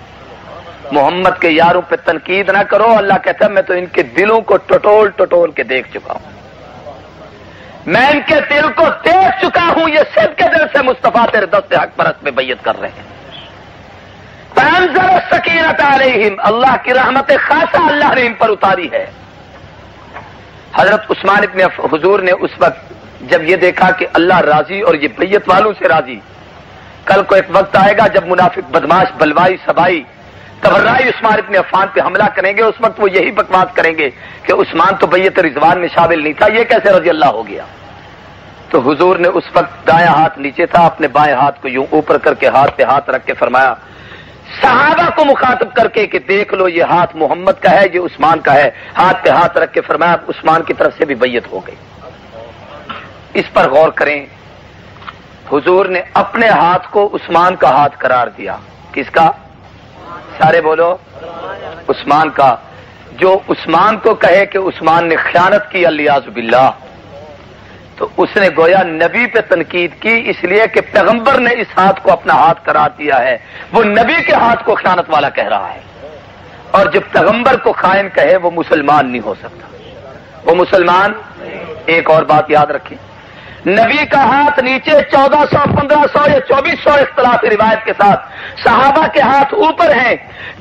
محمد کے یاروں پہ تنقید نہ کرو، اللہ کہتا ہے میں تو ان کے دلوں کو ٹٹول کے دیکھ چکا ہوں، میں ان کے دل کو دیکھ چکا ہوں، یہ سب کے دل سے مصطفیٰ تیرے دست حق پرست میں بیعت کر رہے ہیں۔ فانزل السکینۃ علیہم، اللہ کی رحمت خاصہ اللہ نے ان پر اتاری ہے۔ حضرت عثمان ابن حضور نے اس وقت جب یہ دیکھا کہ اللہ راضی اور یہ بیعت والوں سے راضی، کل کو ایک وقت آئے گا جب منافق بدماش بلوائی سبائی تبرائی عثمان ابن عفان پہ حملہ کریں گے، اس وقت وہ یہی بکواس کریں گے کہ عثمان تو بیعت رضوان میں شامل نہیں تھا، یہ کیسے رضی اللہ ہو گیا؟ تو حضور نے اس وقت دایاں ہاتھ نیچے تھا، اپنے بائیں ہاتھ کو یوں اوپر کر کے ہاتھ پہ ہاتھ رکھ کے فرمایا صحابہ کو مخاطب کر کے کہ دیکھ لو یہ ہاتھ محمد کا ہے، یہ عثمان کا ہے، ہاتھ پہ ہاتھ رکھ کے فرمایا عثمان کی طرف سے بھی بیعت ہو گئی۔ اس پر غور کریں، حضور نے اپنے ہاتھ کو عثمان کا ہاتھ قرار دیا۔ کس کا؟ سارے بولو، عثمان کا۔ جو عثمان کو کہے کہ عثمان نے خیانت کی الیاذ باللہ، تو اس نے گویا نبی پہ تنقید کی، اس لیے کہ پیغمبر نے اس ہاتھ کو اپنا ہاتھ قرار دیا ہے، وہ نبی کے ہاتھ کو خیانت والا کہہ رہا ہے۔ اور جب پیغمبر کو خائن کہے وہ مسلمان نہیں ہو سکتا، وہ مسلمان۔ ایک اور بات یاد رکھیں، نبی کا ہاتھ نیچے 1400 1500 یا 2400 اختلاف روایت کے ساتھ، صحابہ کے ہاتھ اوپر ہیں۔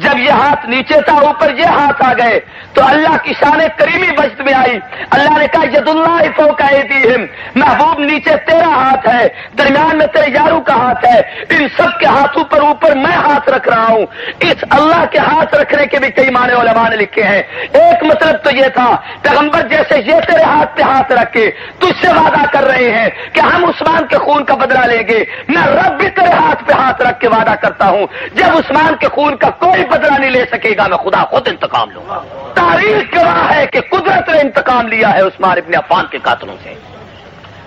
جب یہ ہاتھ نیچے تھا اوپر یہ ہاتھ آ گئے تو اللہ کی شان کریمی وجد میں آئی۔ اللہ نے کہا ید اللہ فوق ایدیہم، محبوب نیچے تیرا ہاتھ ہے، درمیان میں تیرے یاروں کا ہاتھ ہے، ان سب کے ہاتھوں پر اوپر میں ہاتھ رکھ رہا ہوں۔ اس اللہ کے ہاتھ رکھنے کے بھی کئی معنی علماء نے لکھے ہیں۔ ایک مطلب تو یہ تھا پیغمبر جیسے یہ تیرے ہاتھ پہ ہاتھ رکھ کے تجھ سے وعدہ کر رہے ہیں کہ ہم عثمان کے خون کا بدلہ لیں گے، میں رب بھی تیرے ہاتھ پہ ہاتھ رکھ کے وعدہ کرتا ہوں جب عثمان کے خون کا کوئی بدلہ نہیں لے سکے گا میں خدا خود انتقام لوں گا۔ تاریخ گواہ ہے کہ قدرت نے انتقام لیا ہے عثمان ابن عفان کے قاتلوں سے۔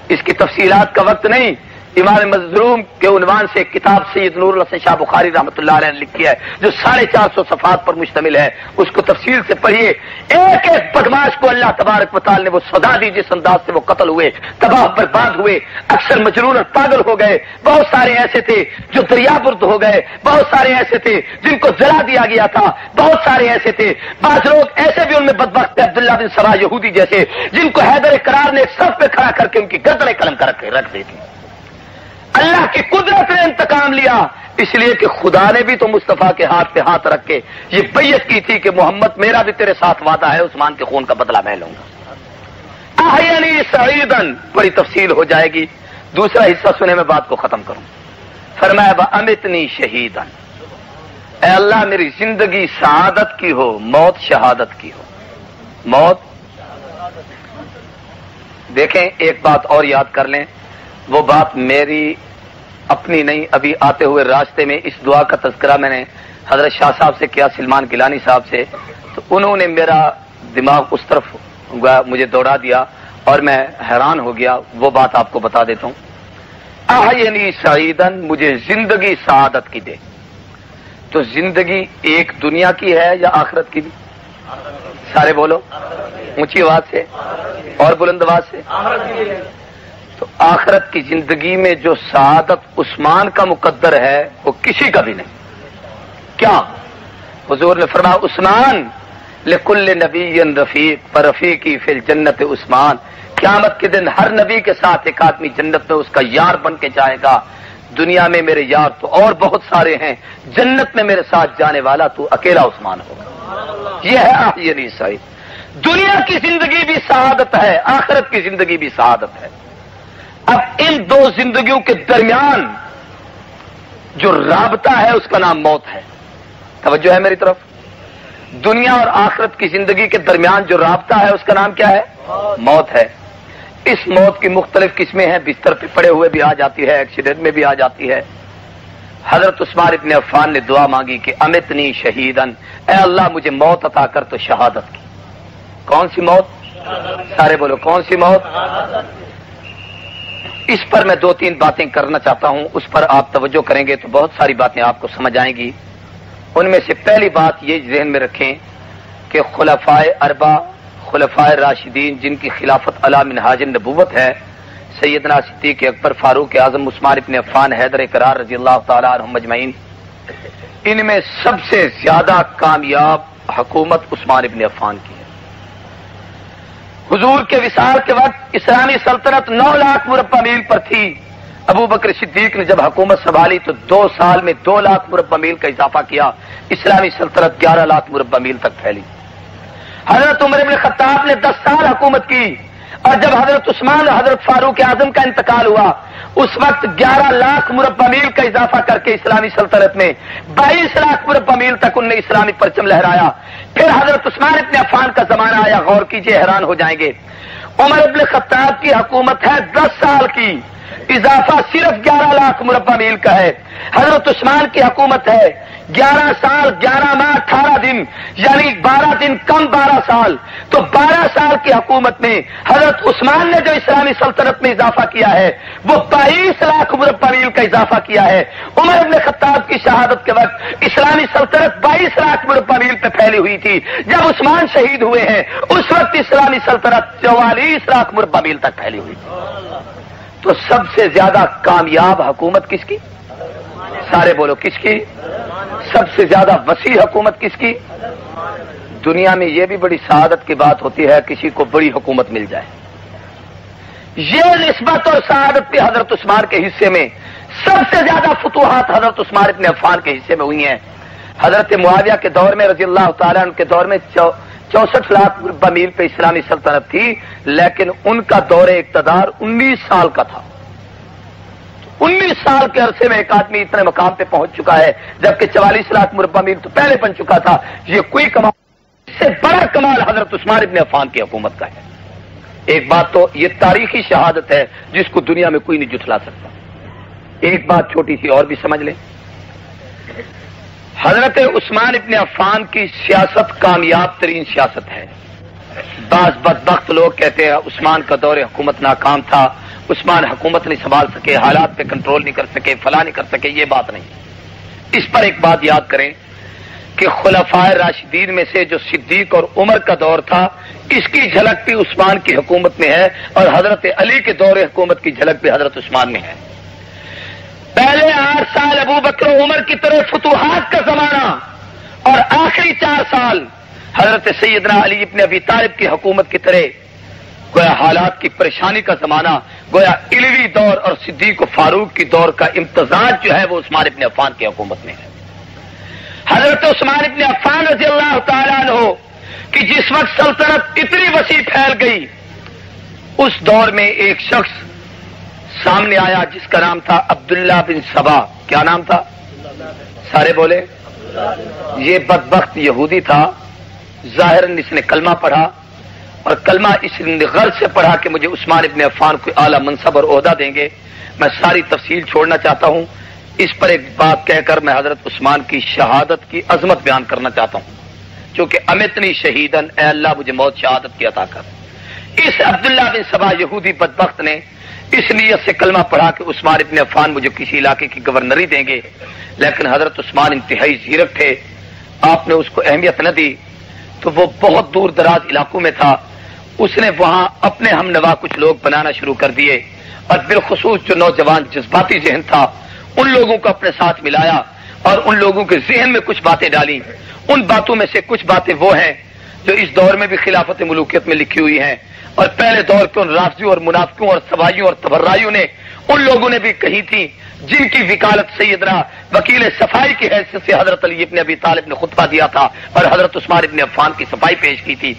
اس کی تفصیلات کا وقت نہیں، امام مظلوم کے عنوان سے کتاب سید نور الحسن شاہ بخاری رحمۃ اللہ علیہ نے لکھی ہے جو 450 صفحات پر مشتمل ہے، اس کو تفصیل سے پڑھیے۔ ایک ایک بدماش کو اللہ تبارک و تعالی نے وہ سزا دی جس انداز سے وہ قتل ہوئے، تباہ برباد ہوئے، اکثر مجنون اور پاگل ہو گئے۔ بہت سارے ایسے تھے جو دریا برد ہو گئے، بہت سارے ایسے تھے جن کو جلا دیا گیا تھا، بہت سارے ایسے تھے، بعض لوگ ایسے بھی ان میں بدبخت تھے عبداللہ بن سبا یہودی جیسے، جن کو حیدر قرار نے ایک صف پہ کھڑا کر کے ان کی گردنیں قلم کر کے رکھ دی تھی۔ اللہ کی قدرت نے انتقام لیا، اس لیے کہ خدا نے بھی تو مصطفیٰ کے ہاتھ پہ ہاتھ رکھ کے یہ بیعت کی تھی کہ محمد میرا بھی تیرے ساتھ وعدہ ہے، عثمان کے خون کا بدلہ میں لوں گا۔ احیانی سعیدن، بڑی تفصیل ہو جائے گی، دوسرا حصہ سنے میں بات کو ختم کروں۔ فرمایا وَأَمِتْنِي شَهِيدًا، اے اللہ میری زندگی سعادت کی ہو، موت شہادت کی ہو۔ موت، دیکھیں ایک بات اور یاد کر لیں، وہ بات میری اپنی نہیں، ابھی آتے ہوئے راستے میں اس دعا کا تذکرہ میں نے حضرت شاہ صاحب سے کیا، سلمان گیلانی صاحب سے، تو انہوں نے میرا دماغ اس طرف مجھے دوڑا دیا اور میں حیران ہو گیا، وہ بات آپ کو بتا دیتا ہوں۔ احیینی سعیدن، مجھے زندگی سعادت کی دے۔ تو زندگی ایک دنیا کی ہے یا آخرت کی بھی؟ سارے بولو اونچی آواز سے اور بلند آواز سے. تو آخرت کی زندگی میں جو سعادت عثمان کا مقدر ہے وہ کسی کا بھی نہیں. کیا حضور نے فرمایا عثمان لکل نبی رفیق فرفیقی فی الجنت عثمان. قیامت کے دن ہر نبی کے ساتھ ایک آدمی جنت میں اس کا یار بن کے جائے گا. دنیا میں میرے یار تو اور بہت سارے ہیں, جنت میں میرے ساتھ جانے والا تو اکیلا عثمان ہوگا. یہ ہے آخری صحیح. دنیا کی زندگی بھی سعادت ہے, آخرت کی زندگی بھی سعادت ہے. اب ان دو زندگیوں کے درمیان جو رابطہ ہے اس کا نام موت ہے. توجہ ہے میری طرف. دنیا اور آخرت کی زندگی کے درمیان جو رابطہ ہے اس کا نام کیا ہے؟ موت ہے. اس موت کی مختلف قسمیں ہیں, بستر پہ پڑے ہوئے بھی آ جاتی ہے, ایکسیڈنٹ میں بھی آ جاتی ہے. حضرت عثمان ابن عفان نے دعا مانگی کہ امتنی شہیدن, اے اللہ مجھے موت عطا کر تو شہادت کی. کون سی موت؟ سارے بولو کون سی موت؟ اس پر میں 2-3 باتیں کرنا چاہتا ہوں, اس پر آپ توجہ کریں گے تو بہت ساری باتیں آپ کو سمجھ آئیں گی. ان میں سے پہلی بات یہ ذہن میں رکھیں کہ خلفائے اربعہ, خلفائے راشدین جن کی خلافت علی منہاج النبوت ہے, سیدنا صدیق اکبر, فاروق اعظم, عثمان ابن عفان, حیدر کرار رضی اللہ تعالی عنہم اجمعین, ان میں سب سے زیادہ کامیاب حکومت عثمان ابن عفان کی ہے. حضور کے وصال کے وقت اسلامی سلطنت 9 لاکھ مربع میل پر تھی. ابو بکر صدیق نے جب حکومت سنبھالی تو 2 سال میں 2 لاکھ مربع میل کا اضافہ کیا. اسلامی سلطنت 11 لاکھ مربع میل تک پھیلی. حضرت عمر بن خطاب نے 10 سال حکومت کی, اور جب حضرت عثمان اور حضرت فاروق اعظم کا انتقال ہوا اس وقت 11 لاکھ مربع میل کا اضافہ کر کے اسلامی سلطنت میں 22 لاکھ مربع میل تک انہوں نے اسلامی پرچم لہرایا. پھر حضرت عثمان ابن عفان کا زمانہ آیا. غور کیجئے, حیران ہو جائیں گے. عمر بن خطاب کی حکومت ہے 10 سال کی, اضافہ صرف 11 لاکھ مربع میل کا ہے. حضرت عثمان کی حکومت ہے 11 سال 11 ماہ 18 دن, یعنی 12 دن کم 12 سال. تو 12 سال کی حکومت میں حضرت عثمان نے جو اسلامی سلطنت میں اضافہ کیا ہے وہ 22 لاکھ مربع میل کا اضافہ کیا ہے. عمر بن خطاب کی شہادت کے وقت اسلامی سلطنت 22 لاکھ مربع میل پہ پھیلی ہوئی تھی. جب عثمان شہید ہوئے ہیں اس وقت اسلامی سلطنت 44 لاکھ مربع میل تک پھیلی ہوئی تھی. تو سب سے زیادہ کامیاب حکومت کس کی؟ سارے بولو کس کی؟ سب سے زیادہ وسیع حکومت کس کی؟ دنیا میں یہ بھی بڑی سعادت کی بات ہوتی ہے کسی کو بڑی حکومت مل جائے. یہ نسبت اور سعادت پہ حضرت عثمان کے حصے میں سب سے زیادہ فتوحات حضرت عثمان ابن عفان کے حصے میں ہوئی ہیں. حضرت معاویہ کے دور میں رضی اللہ تعالیٰ عنہ کے دور میں 64 لاکھ مربع میل پہ اسلامی سلطنت تھی, لیکن ان کا دور اقتدار 19 سال کا تھا. 19 سال کے عرصے میں ایک آدمی اتنے مقام پہ پہنچ چکا ہے, جبکہ 44 لاکھ مربع میل تو پہلے بن چکا تھا. یہ کوئی کمال, اس سے بڑا کمال حضرت عثمان ابن عفان کی حکومت کا ہے. ایک بات تو یہ تاریخی شہادت ہے جس کو دنیا میں کوئی نہیں جھٹلا سکتا. ایک بات چھوٹی سی اور بھی سمجھ لیں, حضرت عثمان ابن عفان کی سیاست کامیاب ترین سیاست ہے. بعض بدبخت لوگ کہتے ہیں عثمان کا دور حکومت ناکام تھا, عثمان حکومت نہیں سنبھال سکے, حالات پہ کنٹرول نہیں کر سکے, فلاں نہیں کر سکے. یہ بات نہیں. اس پر ایک بات یاد کریں کہ خلفائے راشدین میں سے جو صدیق اور عمر کا دور تھا اس کی جھلک بھی عثمان کی حکومت میں ہے, اور حضرت علی کے دور حکومت کی جھلک بھی حضرت عثمان میں ہے. پہلے 8 سال ابو بکر و عمر کی طرح فتوحات کا زمانہ, اور آخری 4 سال حضرت سیدنا علی ابن ابی طالب کی حکومت کی طرح گویا حالات کی پریشانی کا زمانہ, گویا علوی دور اور صدیق و فاروق کی دور کا امتزاج جو ہے وہ عثمان ابن عفان کی حکومت میں ہے. حضرت عثمان ابن عفان رضی اللہ تعالیٰ عنہ کہ جس وقت سلطنت اتنی وسیع پھیل گئی, اس دور میں ایک شخص سامنے آیا جس کا نام تھا عبداللہ بن سبا. کیا نام تھا؟ سارے بولے. یہ بدبخت یہودی تھا. ظاہراً اس نے کلمہ پڑھا, اور کلمہ اس غرض سے پڑھا کہ مجھے عثمان ابن عفان کو اعلیٰ منصب اور عہدہ دیں گے. میں ساری تفصیل چھوڑنا چاہتا ہوں. اس پر ایک بات کہہ کر میں حضرت عثمان کی شہادت کی عظمت بیان کرنا چاہتا ہوں, چونکہ امتنی شہیدن, اے اللہ مجھے موت شہادت کی عطا کر. اس عبداللہ بن سبا یہودی بدبخت نے اس نیت سے کلمہ پڑھا کہ عثمان ابن عفان مجھے کسی علاقے کی گورنری دیں گے, لیکن حضرت عثمان انتہائی زیرک تھے. آپ نے اس کو اہمیت نہ دی. تو وہ بہت دور دراز علاقوں میں تھا. اس نے وہاں اپنے ہم نوا کچھ لوگ بنانا شروع کر دیے اور بالخصوص جو نوجوان جذباتی ذہن تھا ان لوگوں کو اپنے ساتھ ملایا اور ان لوگوں کے ذہن میں کچھ باتیں ڈالیں. ان باتوں میں سے کچھ باتیں وہ ہیں جو اس دور میں بھی خلافت ملوکیت میں لکھی ہوئی ہیں اور پہلے دور کے ان رافضیوں اور منافقوں اور سوائیوں اور تبرائیوں نے ان لوگوں نے بھی کہی تھی جن کی وکالت سیدنا وکیل صفائی کی حیثیت سے حضرت علی ابن ابی طالب نے خطبہ دیا تھا اور حضرت عثمان ابن عفان کی صفائی پیش کی تھی.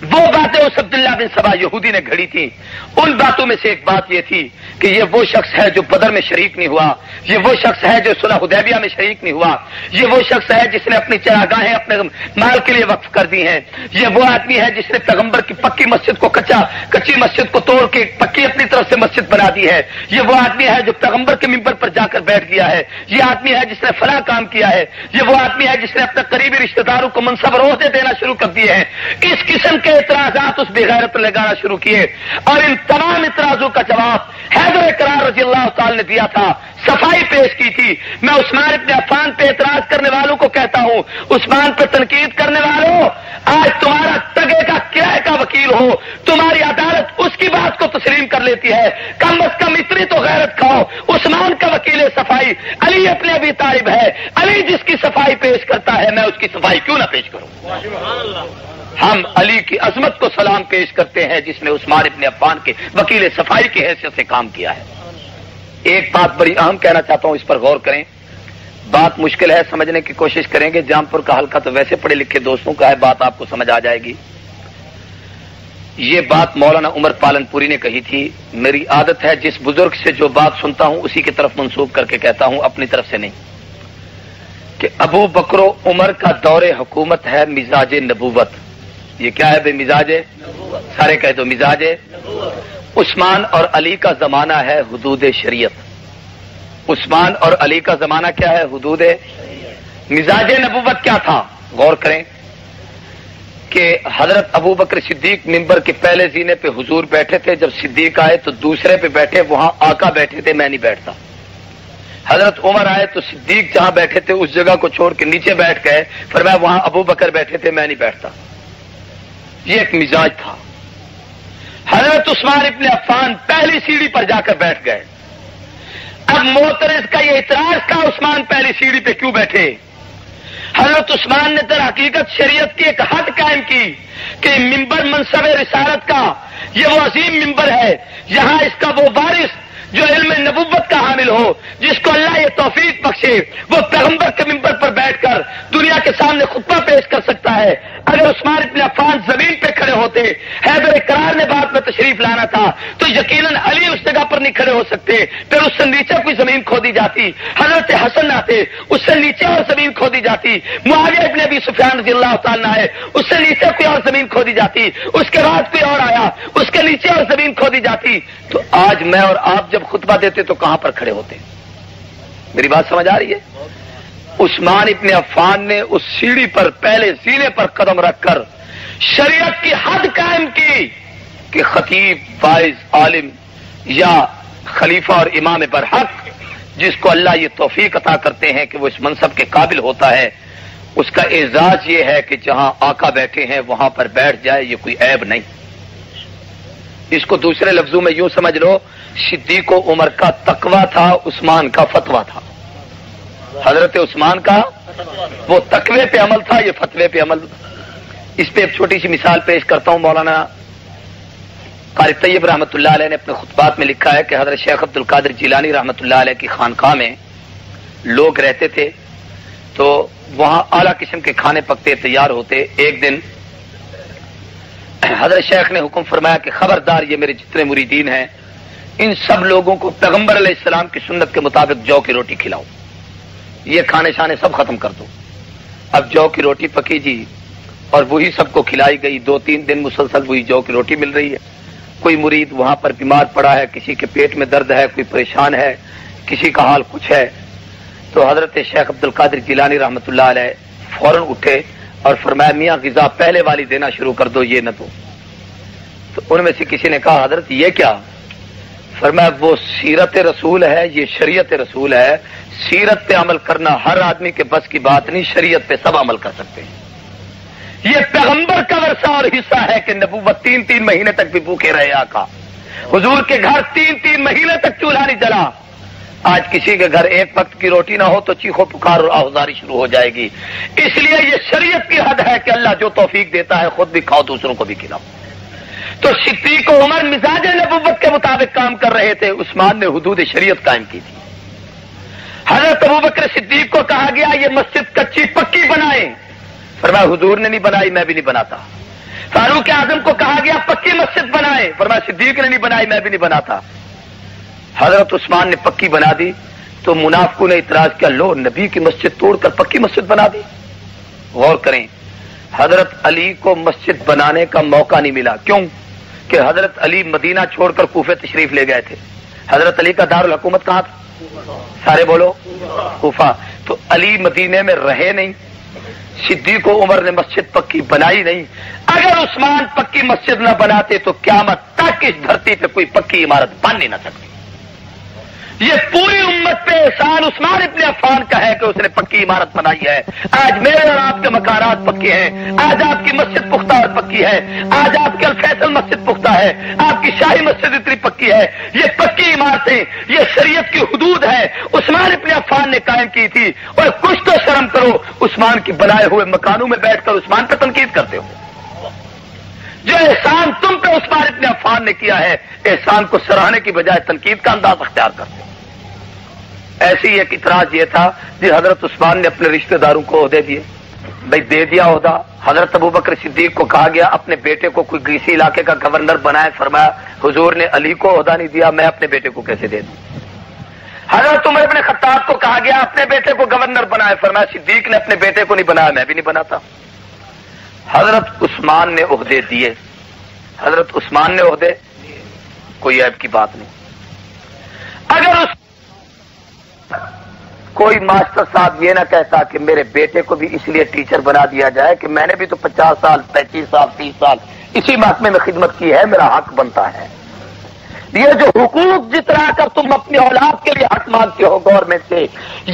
وہ باتیں اس عبداللہ بن سبا یہودی نے گھڑی تھی. ان باتوں میں سے ایک بات یہ تھی کہ یہ وہ شخص ہے جو بدر میں شریک نہیں ہوا, یہ وہ شخص ہے جو صلح حدیبیہ میں شریک نہیں ہوا, یہ وہ شخص ہے جس نے اپنی چراگاہیں اپنے مال کے لیے وقف کر دی ہیں, یہ وہ آدمی ہے جس نے پیغمبر کی پکی مسجد کو کچی مسجد کو توڑ کے پکی اپنی طرف سے مسجد بنا دی ہے, یہ وہ آدمی ہے جو پیغمبر کے ممبر پر جا کر بیٹھ گیا ہے, یہ آدمی ہے جس نے فلاں کام کیا ہے, یہ وہ آدمی ہے جس نے اپنے قریبی رشتہ داروں کو منصب اور عہدے دینا شروع کر دیے ہیں. اس قسم کے اعتراضات اس بغیرت لگانا شروع کیے اور ان تمام اعتراضوں کا جواب حیدر اقرار رضی اللہ تعالی نے دیا تھا, صفائی پیش کی تھی. میں عثمان ابن عفان پہ اعتراض کرنے والوں کو کہتا ہوں, عثمان پہ تنقید کرنے والوں, آج تمہارا تگے کا کرائے کا وکیل ہو, تمہاری عدالت اس کی بات کو تسلیم کر لیتی ہے, کم از کم اتنی تو غیرت کھاؤ. عثمان کا وکیل صفائی علی ابن ابی طالب ہے, علی جس کی صفائی پیش کرتا ہے میں اس کی صفائی کیوں نہ پیش کروں. ہم علی کی عظمت کو سلام پیش کرتے ہیں جس نے عثمان ابن عفان کے وکیل صفائی کی حیثیت سے کام کیا ہے. ایک بات بڑی اہم کہنا چاہتا ہوں, اس پر غور کریں. بات مشکل ہے, سمجھنے کی کوشش کریں گے. جام پور کا حلقہ تو ویسے پڑھے لکھے دوستوں کا ہے, بات آپ کو سمجھ آ جائے گی. یہ بات مولانا عمر پالن پوری نے کہی تھی. میری عادت ہے جس بزرگ سے جو بات سنتا ہوں اسی کی طرف منسوب کر کے کہتا ہوں, اپنی طرف سے نہیں, کہ ابو بکر و عمر کا دور حکومت ہے مزاج نبوت. یہ کیا ہے بے مزاج؟ سارے کہہ دو مزاج. عثمان اور علی کا زمانہ ہے حدود شریعت. عثمان اور علی کا زمانہ کیا ہے؟ حدود. مزاج نبوت کیا تھا؟ غور کریں کہ حضرت ابو بکر صدیق منبر کے پہلے زینے پہ حضور بیٹھے تھے, جب صدیق آئے تو دوسرے پہ بیٹھے, وہاں آقا بیٹھے تھے, میں نہیں بیٹھتا. حضرت عمر آئے تو صدیق جہاں بیٹھے تھے اس جگہ کو چھوڑ کے نیچے بیٹھ گئے, فرمایا وہاں ابو بکر بیٹھے تھے, میں نہیں بیٹھتا. یہ ایک مزاج تھا. حضرت عثمان ابن عفان پہلی سیڑھی پر جا کر بیٹھ گئے. اب معترض کا یہ اعتراض تھا عثمان پہلی سیڑھی پہ کیوں بیٹھے. حضرت عثمان نے در حقیقت شریعت کی ایک حد قائم کی کہ ممبر منصب رسالت کا یہ وہ عظیم ممبر ہے, یہاں اس کا وہ وارث جو علم نبوت کا حامل ہو, جس کو اللہ یہ توفیق بخشے, وہ پیغمبر کے ممبر پر بیٹھ کر دنیا کے سامنے خطبہ پیش کر سکتا ہے. اگر عثمان ابن عفان زمین پہ کھڑے ہوتے, حیدر اقرار نے بات میں تشریف لانا تھا, تو یقیناً علی اس جگہ پر نہیں کھڑے ہو سکتے, پھر اس سے نیچے کوئی زمین کھودی جاتی. حضرت حسن آتے, اس سے نیچے اور زمین کھودی جاتی. معاویہ ابن ابی سفیان رضی اللہ تعالیٰ ہے, اس سے نیچے کوئی اور زمین کھودی جاتی. اس کے بعد کوئی اور آیا, اس کے نیچے اور زمین کھودی جاتی. تو آج میں اور آپ جب خطبہ دیتے تو کہاں پر کھڑے ہوتے؟ میری بات سمجھ آ رہی ہے؟ عثمان ابن عفان نے اس سیڑھی پر پہلے سینے پر قدم رکھ کر شریعت کی حد قائم کی کہ خطیب, فائز, عالم یا خلیفہ اور امام برحق جس کو اللہ یہ توفیق عطا کرتے ہیں کہ وہ اس منصب کے قابل ہوتا ہے, اس کا اعزاز یہ ہے کہ جہاں آقا بیٹھے ہیں وہاں پر بیٹھ جائے, یہ کوئی عیب نہیں. اس کو دوسرے لفظوں میں یوں سمجھ لو, صدیق و عمر کا تقویٰ تھا, عثمان کا فتویٰ تھا. حضرت عثمان کا وہ تقوی پہ عمل تھا, یہ فتوے پہ عمل. اس پہ ایک چھوٹی سی مثال پیش کرتا ہوں. مولانا قاری طیب رحمۃ اللہ علیہ نے اپنے خطبات میں لکھا ہے کہ حضرت شیخ عبد القادر جیلانی رحمۃ اللہ علیہ کی خانقاہ میں لوگ رہتے تھے, تو وہاں اعلیٰ قسم کے کھانے پکتے تیار ہوتے. ایک دن حضرت شیخ نے حکم فرمایا کہ خبردار, یہ میرے جتنے مریدین ہیں ان سب لوگوں کو پیغمبر علیہ السلام کی سنت کے مطابق جو کی روٹی کھلاؤ, یہ کھانے شانے سب ختم کر دو. اب جو کی روٹی پکی جی, اور وہی سب کو کھلائی گئی. 2-3 دن مسلسل وہی جو کی روٹی مل رہی ہے. کوئی مرید وہاں پر بیمار پڑا ہے, کسی کے پیٹ میں درد ہے, کوئی پریشان ہے, کسی کا حال کچھ ہے. تو حضرت شیخ عبد القادر جیلانی رحمۃ اللہ علیہ فوراً اٹھے اور فرمایا میاں غذا پہلے والی دینا شروع کر دو, یہ نہ دو. تو ان میں سے کسی نے کہا حضرت یہ کیا؟ فرمایا وہ سیرت رسول ہے, یہ شریعت رسول ہے. سیرت پہ عمل کرنا ہر آدمی کے بس کی بات نہیں, شریعت پہ سب عمل کر سکتے ہیں. یہ پیغمبر کا ورثہ اور حصہ ہے کہ نبوت 3 مہینے تک بھی بھوکے رہے آقا. حضور کے گھر 3 مہینے تک چولہا نہیں جلا. آج کسی کے گھر ایک وقت کی روٹی نہ ہو تو چیخو پکار اور آہذاری شروع ہو جائے گی. اس لیے یہ شریعت کی حد ہے کہ اللہ جو توفیق دیتا ہے خود بھی کھاؤ دوسروں کو بھی کھلاؤ. تو صدیق و عمر مزاج نبوت کے مطابق کام کر رہے تھے. عثمان نے حدود شریعت قائم کی تھی. حضرت ابوبکر صدیق کو کہا گیا یہ مسجد کچی پکی بنائیں. فرمایا حضور نے نہیں بنائی میں بھی نہیں بناتا. فاروق اعظم کو کہا گیا پکی مسجد بنائیں. فرمایا صدیق نے نہیں بنائی میں بھی نہیں بناتا. حضرت عثمان نے پکی بنا دی تو منافقوں نے اعتراض کیا لو نبی کی مسجد توڑ کر پکی مسجد بنا دی. غور کریں حضرت علی کو مسجد بنانے کا موقع نہیں ملا. کیوں کہ حضرت علی مدینہ چھوڑ کر کوفے تشریف لے گئے تھے. حضرت علی کا دارالحکومت کہاں تھا؟ سارے بولو کوفہ. تو علی مدینے میں رہے نہیں. صدیق و عمر نے مسجد پکی بنائی نہیں. اگر عثمان پکی مسجد نہ بناتے تو قیامت تک اس دھرتی پہ کوئی پکی عمارت بن نہیں نہ سکتی. یہ پوری امت پہ احسان عثمان ابن عفان کا ہے کہ اس نے پکی عمارت بنائی ہے. آج میرے اور آپ کے مکانات پکے ہیں. آج آپ کی مسجد پختہ اور پکی ہے. آج آپ کے الفیصل مسجد پختہ ہے. آپ کی شاہی مسجد اتنی پکی ہے. یہ پکی عمارتیں یہ شریعت کی حدود ہے عثمان ابن عفان نے قائم کی تھی. اور کچھ تو شرم کرو عثمان کی بنائے ہوئے مکانوں میں بیٹھ کر عثمان پہ تنقید کرتے ہو. جو احسان تم پہ عثمان ابن عفان نے کیا ہے احسان کو سراہنے کی بجائے تنقید کا انداز اختیار کرتے ہو. ایسی ایک اعتراض یہ تھا کہ حضرت عثمان نے اپنے رشتہ داروں کو عہدے دیے. بھائی دے دیا عہدہ. حضرت ابوبکر صدیق کو کہا گیا اپنے بیٹے کو کوئی گریسی علاقے کا گورنر بنائے. فرمایا حضور نے علی کو عہدہ نہیں دیا میں اپنے بیٹے کو کیسے دے دوں. حضرت عمر بن خطاب کو کہا گیا اپنے بیٹے کو گورنر بنائے. فرمایا صدیق نے اپنے بیٹے کو نہیں بنایا میں بھی نہیں بناتا. حضرت عثمان نے عہدے دیے. حضرت عثمان نے عہدے کوئی عیب کی بات نہیں. اگر کوئی ماسٹر صاحب یہ نہ کہتا کہ میرے بیٹے کو بھی اس لیے ٹیچر بنا دیا جائے کہ میں نے بھی تو 50 سال 35 سال 30 سال اسی محکمے میں خدمت کی ہے میرا حق بنتا ہے. یہ جو حقوق جتنا کر تم اپنی اولاد کے لیے حق مانگتے ہو گورنمنٹ سے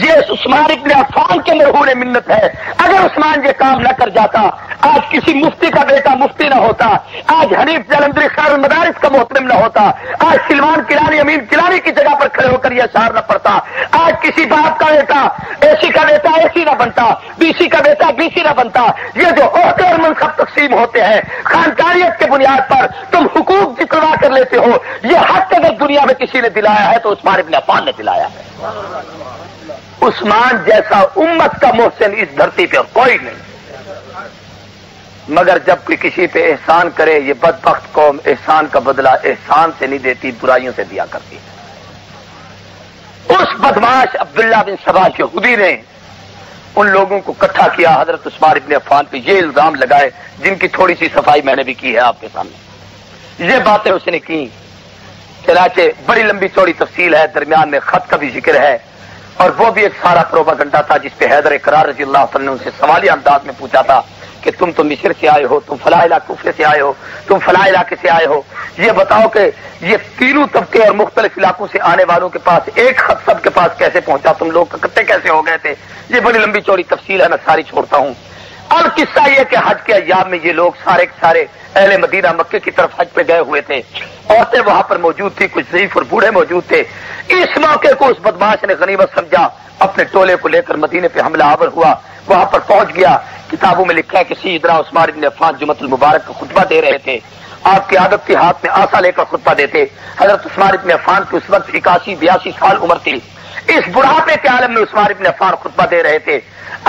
یہ عثمان ابن عفان کے مرہون منت ہے. اگر عثمان یہ کام نہ کر جاتا آج کسی مفتی کا بیٹا مفتی نہ ہوتا. آج حنیف جلندری خیر المدارس کا محترم نہ ہوتا. آج سلمان کلانی امین کلانی کی جگہ پر کھڑے ہو کر یہ اشعار نہ پڑتا. آج کسی باپ کا بیٹا اے سی کا بیٹا اے سی نہ بنتا. بی سی کا بیٹا بی سی نہ بنتا. یہ جو عہدے اور منصب تقسیم ہوتے ہیں خانقاریت کے بنیاد پر تم حقوق جتنا کر لیتے ہو. یہ حق اگر دنیا میں کسی نے دلایا ہے تو عثمان ابن عفان نے دلایا ہے. عثمان جیسا امت کا محسن اس دھرتی پہ اور کوئی نہیں. مگر جب کوئی کسی پہ احسان کرے یہ بدبخت قوم احسان کا بدلہ احسان سے نہیں دیتی برائیوں سے دیا کرتی ہے. اس بدماش عبداللہ بن سبا یہودی نے ان لوگوں کو اکٹھا کیا. حضرت عثمان ابن عفان پہ یہ الزام لگائے جن کی تھوڑی سی صفائی میں نے بھی کی ہے آپ کے سامنے. یہ باتیں اس نے کی. چنانچہ بڑی لمبی چوڑی تفصیل ہے. درمیان میں خط کا بھی ذکر ہے اور وہ بھی ایک سارا پروپاگنڈا تھا جس پہ حیدر اقرار رضی اللہ عنہ نے ان سے سوالیہ انداز میں پوچھا تھا کہ تم تو مصر سے آئے ہو, تم فلاں علاقے سے آئے ہو, تم فلاں علاقے سے آئے ہو. یہ بتاؤ کہ یہ تینوں طبقے اور مختلف علاقوں سے آنے والوں کے پاس ایک خط سب کے پاس کیسے پہنچا, تم لوگ اکٹھے کیسے ہو گئے تھے. یہ بڑی لمبی چوڑی تفصیل ہے میں ساری چھوڑتا ہوں. اور قصہ یہ کہ حج کے ایام میں یہ لوگ سارے اہل مدینہ مکے کی طرف حج پہ گئے ہوئے تھے. عورتیں وہاں پر موجود تھی, کچھ ضعیف اور بوڑھے موجود تھے. اس موقع کو اس بدماش نے غنیمت سمجھا, اپنے ٹولے کو لے کر مدینے پہ حملہ آور ہوا. وہاں پر پہنچ گیا. کتابوں میں لکھا ہے کہ سیدنا عثمان بن عفان جمعۃ المبارک کا خطبہ دے رہے تھے. آپ کی عادت کے ہاتھ میں آسا لے کر خطبہ دیتے. حضرت عثمان بن عفان کی اس وقت 81-82 سال عمر تھی. اس بڑھاپے کے عالم میں عثمان بن عفان خطبہ دے رہے تھے.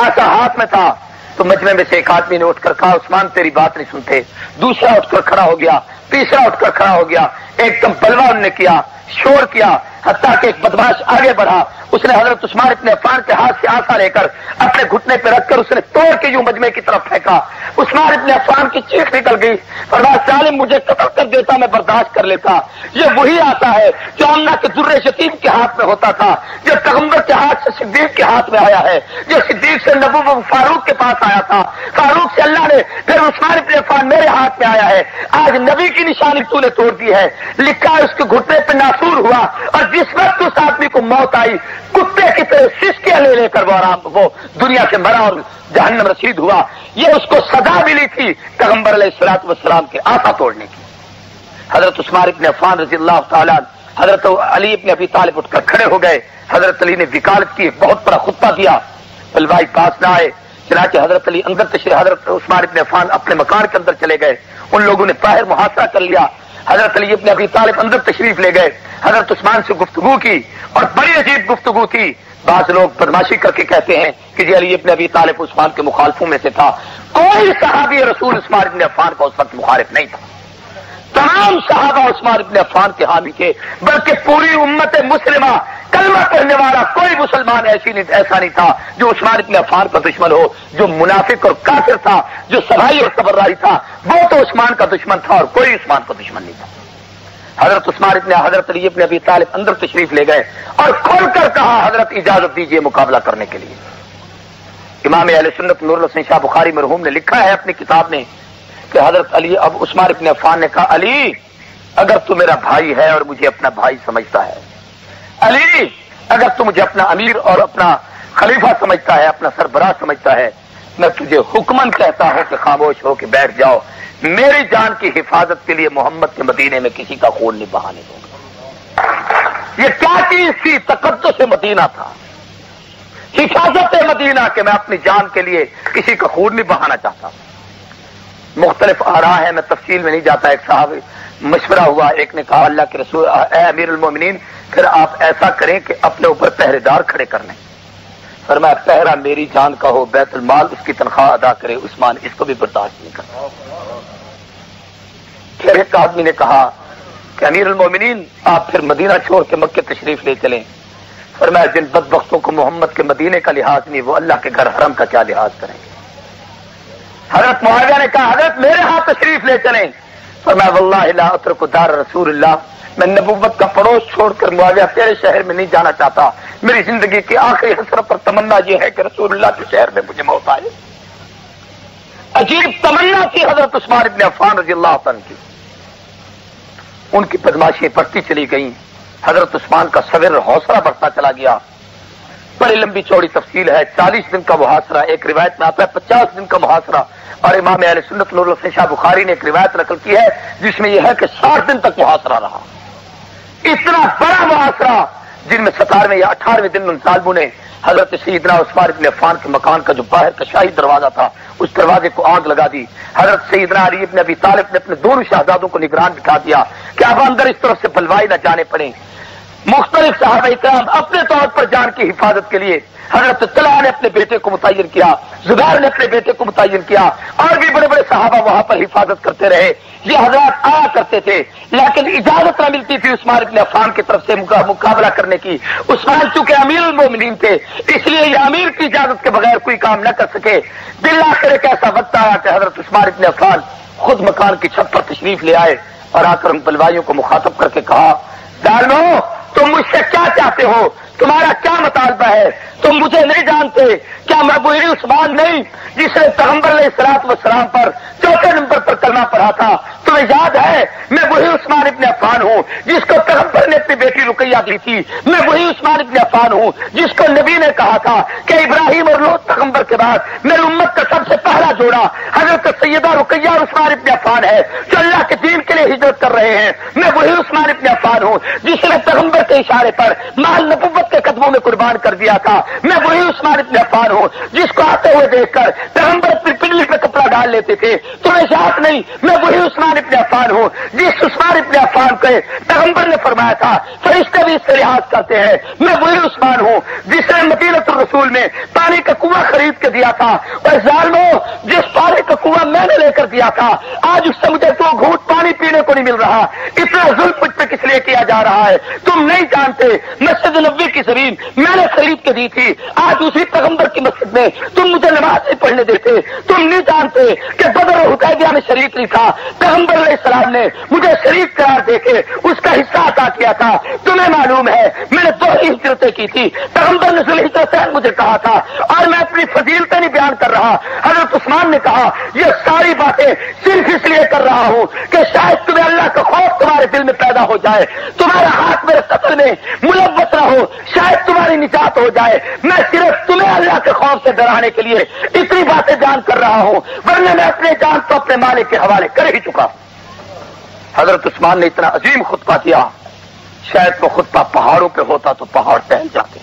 آسا ہاتھ میں تھا تو مجمع میں سے ایک آدمی نے اٹھ کر کہا عثمان تیری بات نہیں سنتے. دوسرا اٹھ کر کھڑا ہو گیا, تیسرا اٹھ کر کھڑا ہو گیا. ایک دم بلوا انہوں نے کیا, شور کیا, حتیٰ کہ ایک بدماش آگے بڑھا. اس نے حضرت عثمان ابن عفان کے ہاتھ سے آسا لے کر اپنے گھٹنے پہ رکھ کر اس نے توڑ کے یوں مجمع کی طرف پھینکا. عثمان ابن عفان کی چیخ نکل گئی. فرمایا ظالم مجھے قتل کر دیتا میں برداشت کر لیتا. یہ وہی آتا ہے جو آمنہ کے در یتیم کے ہاتھ میں ہوتا تھا, جو پیغمبر کے ہاتھ سے صدیق کے ہاتھ میں آیا ہے, جو صدیق سے نبوت فاروق کے پاس آیا تھا, فاروق سے اللہ نے پھر عثمان ابن عفان میرے ہاتھ میں آیا ہے. آج نبی کی نشانی تو نے توڑ دی ہے. لکھا ہے اس کے گھٹنے پہ ناسور ہوا اور جس وقت اس آدمی کو موت آئی کتے کی طرح سسکیاں لے لے کر وہ دنیا سے مرا اور جہنم رسید ہوا. یہ اس کو سزا ملی تھی پیغمبر علیہ الصلوۃ والسلام کے آسا توڑنے کی. حضرت عثمان ابن عفان رضی اللہ تعالیٰ حضرت علی ابن ابی طالب اٹھ کر کھڑے ہو گئے. حضرت علی نے وکالت کی, بہت بڑا خطبہ دیا, بلوائی پاس نہ آئے. چنانچہ حضرت علی اندر تشریف, حضرت عثمان ابن عفان اپنے مکان کے اندر چلے گئے. ان لوگوں نے باہر محاصرہ کر لیا. حضرت علی ابن ابی طالب اندر تشریف لے گئے. حضرت عثمان سے گفتگو کی اور بڑی عجیب گفتگو تھی. بعض لوگ بدماشی کر کے کہتے ہیں کہ جی علی ابن ابی طالب عثمان کے مخالفوں میں سے تھا. کوئی صحابی رسول عثمان ابن عفان کا اس وقت مخالف نہیں تھا. تمام صحابہ عثمان ابن عفان کے حامی تھے, بلکہ پوری امت مسلمہ کلمہ پڑھنے والا کوئی مسلمان ایسا نہیں تھا جو عثمان ابن عفان کا دشمن ہو. جو منافق اور کافر تھا, جو سبائی اور تبرئی تھا, وہ تو عثمان کا دشمن تھا اور کوئی عثمان کا دشمن نہیں تھا. حضرت حضرت علی ابن ابی طالب اندر تشریف لے گئے اور کھول کر کہا حضرت اجازت دیجیے مقابلہ کرنے کے لیے. امام اہل سنت نور الحسین شاہ بخاری مرحوم نے لکھا ہے اپنی کتاب میں کہ حضرت علی اب عثمان ابن عفان نے کہا علی اگر تو میرا بھائی ہے اور مجھے اپنا بھائی سمجھتا ہے, علی اگر تو مجھے اپنا امیر اور اپنا خلیفہ سمجھتا ہے, اپنا سربراہ سمجھتا ہے, میں تجھے حکمن کہتا ہوں کہ خاموش ہو کے بیٹھ جاؤ. میری جان کی حفاظت کے لیے محمد کے مدینے میں کسی کا خون نہیں بہانے دوں گا. یہ کیا چیز تھی؟ تقدس مدینہ تھا, حفاظت مدینہ کہ میں اپنی جان کے لیے کسی کا خون نہیں بہانا چاہتا. مختلف آراء ہیں, میں تفصیل میں نہیں جاتا. ایک صاحب مشورہ ہوا, ایک نے کہا اللہ کے رسول اے امیر المومنین پھر آپ ایسا کریں کہ اپنے اوپر پہرے دار کھڑے کر لیں. فرمایا پہرا میری جان کا ہو, بیت المال اس کی تنخواہ ادا کرے. عثمان اس کو بھی برداشت نہیں کرتا. پھر ایک آدمی نے کہا کہ امیر المومنین آپ پھر مدینہ چھوڑ کے مکے تشریف لے چلیں. فرمایا جن بدبختوں کو محمد کے مدینے کا لحاظ نہیں وہ اللہ کے گھر حرم کا کیا لحاظ کریں گے. حضرت معاویہ نے کہا حضرت میرے ہاں تشریف لے چلیں. فرمایا واللہ لا اترک دار رسول اللہ, میں نبوت کا پڑوس چھوڑ کر معاویہ تیرے شہر میں نہیں جانا چاہتا. میری زندگی کی آخری حسرت پر تمنا یہ ہے کہ رسول اللہ کے شہر میں مجھے موت آئے. عجیب تمنا تھی حضرت عثمان ابن عفان رضی اللہ عنہ کی. ان کی بدماشیاں بڑھتی چلی گئیں. حضرت عثمان کا صبر حوصلہ بڑھتا چلا گیا. بڑی لمبی چوڑی تفصیل ہے. 40 دن کا محاصرہ, ایک روایت میں آتا ہے 50 دن کا محاصرہ, اور امام اہل سنت نور الحسین شاہ بخاری نے ایک روایت نقل کی ہے جس میں یہ ہے کہ 60 دن تک محاصرہ رہا. اتنا بڑا محاصرہ جن میں 17ویں یا 18ویں دن ان ظالموں نے حضرت سیدنا عثمان ابن عفان کے مکان کا جو باہر کا شاہی دروازہ تھا اس دروازے کو آگ لگا دی. حضرت سیدنا علی ابن ابی طالب نے اپنے دونوں شہزادوں کو نگران بٹھا دیا کہ اب اندر اس طرف سے بلوائی نہ جانے پڑے. مختلف صحابہ کرام اپنے طور پر جان کی حفاظت کے لیے حضرت طلحہ نے اپنے بیٹے کو متعین کیا, زبیر نے اپنے بیٹے کو متعین کیا, اور بھی بڑے بڑے صحابہ وہاں پر حفاظت کرتے رہے. یہ حضرات آیا کرتے تھے لیکن اجازت نہ ملتی تھی عثمان ابن عفان کی طرف سے مقابلہ کرنے کی. عثمان چونکہ امیر المومنین تھے اس لیے یہ امیر کی اجازت کے بغیر کوئی کام نہ کر سکے. بالآخر ایک ایسا وقت آیا کہ حضرت عثمان ابن عفان خود مکان کی چھت پر تشریف لے آئے اور آ کر ان بلوائیوں کو مخاطب کر کے کہا ظالمو تم مجھ سے کیا چاہتے ہو, تمہارا کیا مطالبہ ہے؟ تم مجھے نہیں جانتے کیا میں وہی عثمان نہیں جس نے پیغمبر علیہ الصلوۃ والسلام پر 4 نمبر پر کلمہ پڑھا تھا؟ تمہیں یاد ہے میں وہی عثمان ابن عفان ہوں جس کو پیغمبر نے اپنی بیٹی رقیہ دی تھی. میں وہی عثمان ابن عفان ہوں جس کو نبی نے کہا تھا کہ ابراہیم اور لوط پیغمبر کے بعد میری امت کا سب سے پہلا جوڑا حضرت سیدہ رقیہ اور عثمان ابن عفان ہے جو اللہ کے دین کے لیے ہجرت کر رہے ہیں. میں وہی عثمان ابن عفان ہوں جس نے پیغمبر کے اشارے پر مال نبوت کے قدموں میں قربان کر دیا تھا. میں وہی عثمان ابن عفان ہوں جس کو آتے ہوئے دیکھ کر پیغمبر پنڈلی پہ کپڑا ڈال لیتے تھے. تمہیں یاد نہیں میں وہی عثمان ابن عفان ہوں جس عثمان ابن عفان کے پیغمبر نے فرمایا تھا فرشتے بھی اس سے لحاظ کرتے ہیں. میں وہی عثمان ہوں جس نے مدینۃ الرسول میں پانی کا کنواں خرید کے دیا تھا. اور ظالموں جس پانی کا کنواں میں نے لے کر دیا تھا آج اس سے مجھے 2 گھونٹ پانی پینے کو نہیں مل رہا. اتنا ظلم مجھ پہ کس لیے کیا جا رہا ہے تم نہیں جانتے. مسجد نبوی کی زمین میں نے خرید کے دی تھی، آج اسی پیغمبر کی مسجد میں تم مجھے نماز نہیں پڑھنے دیتے، تم نہیں جانتے کہ بدر و حدیبیہ میں شریک نہیں تھا، پیغمبر علیہ السلام نے مجھے شریک قرار دے کے اس کا حصہ عطا کیا تھا، تمہیں معلوم ہے میں نے 2 ہجرتیں کی تھی، پیغمبر نے ذوالحجہ مجھے کہا تھا، اور میں اپنی فضیلتیں نہیں بیان کر رہا۔ حضرت عثمان نے کہا یہ ساری باتیں صرف اس لیے کر رہا ہوں کہ شاید تمہیں اللہ کا خوف تمہارے دل میں پیدا ہو جائے، تمہارا ہاتھ میرے قتل میں ملوث نہ ہو، شاید تمہاری نجات ہو جائے، میں صرف تمہیں اللہ کے خوف سے ڈرانے کے لیے اتنی باتیں بیان کر رہا ہوں، ورنہ میں اپنے جان تو اپنے مالک کے حوالے کر ہی چکا۔ حضرت عثمان نے اتنا عظیم خطبہ دیا، شاید وہ خطبہ پہاڑوں پہ ہوتا تو پہاڑ ٹہل جاتے،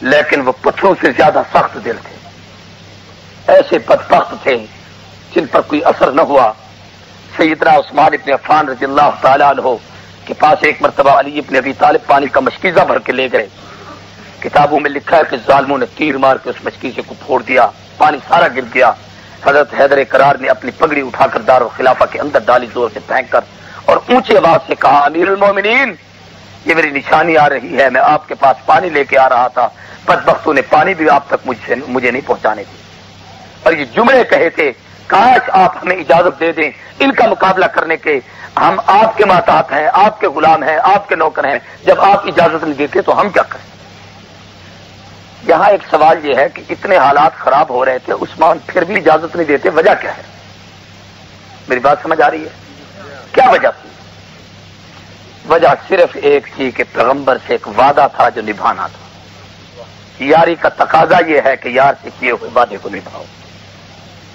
لیکن وہ پتھروں سے زیادہ سخت دل تھے، ایسے بدبخت تھے جن پر کوئی اثر نہ ہوا۔ سیدنا عثمان ابن عفان رضی اللہ تعالیٰ عنہ کے پاس ایک مرتبہ علی ابن ابی طالب پانی کا مشکیزہ بھر کے لے گئے، کتابوں میں لکھا ہے کہ ظالموں نے تیر مار کے اس مشکیزے کو پھوڑ دیا، پانی سارا گر گیا۔ حضرت حیدر کرار نے اپنی پگڑی اٹھا کر دارالخلافہ کے اندر ڈالی زور سے پھینک کر، اور اونچی آواز سے کہا امیر المومنین یہ میری نشانی آ رہی ہے، میں آپ کے پاس پانی لے کے آ رہا تھا، بدبختوں نے پانی بھی آپ تک مجھے نہیں پہنچانے دی، اور یہ جملے کہے تھے کاش آپ ہمیں اجازت دے دیں ان کا مقابلہ کرنے کے، ہم آپ کے محتاط ہیں، آپ کے غلام ہیں، آپ کے نوکر ہیں، جب آپ اجازت نہیں دیتے تو ہم کیا کریں۔ یہاں ایک سوال یہ ہے کہ اتنے حالات خراب ہو رہے تھے، عثمان پھر بھی اجازت نہیں دیتے، وجہ کیا ہے؟ میری بات سمجھ آ رہی ہے؟ کیا وجہ تھی؟ وجہ صرف ایک تھی کہ پیغمبر سے ایک وعدہ تھا جو نبھانا تھا، یاری کا تقاضا یہ ہے کہ یار سے کیے ہوئے وعدے کو نبھاؤ۔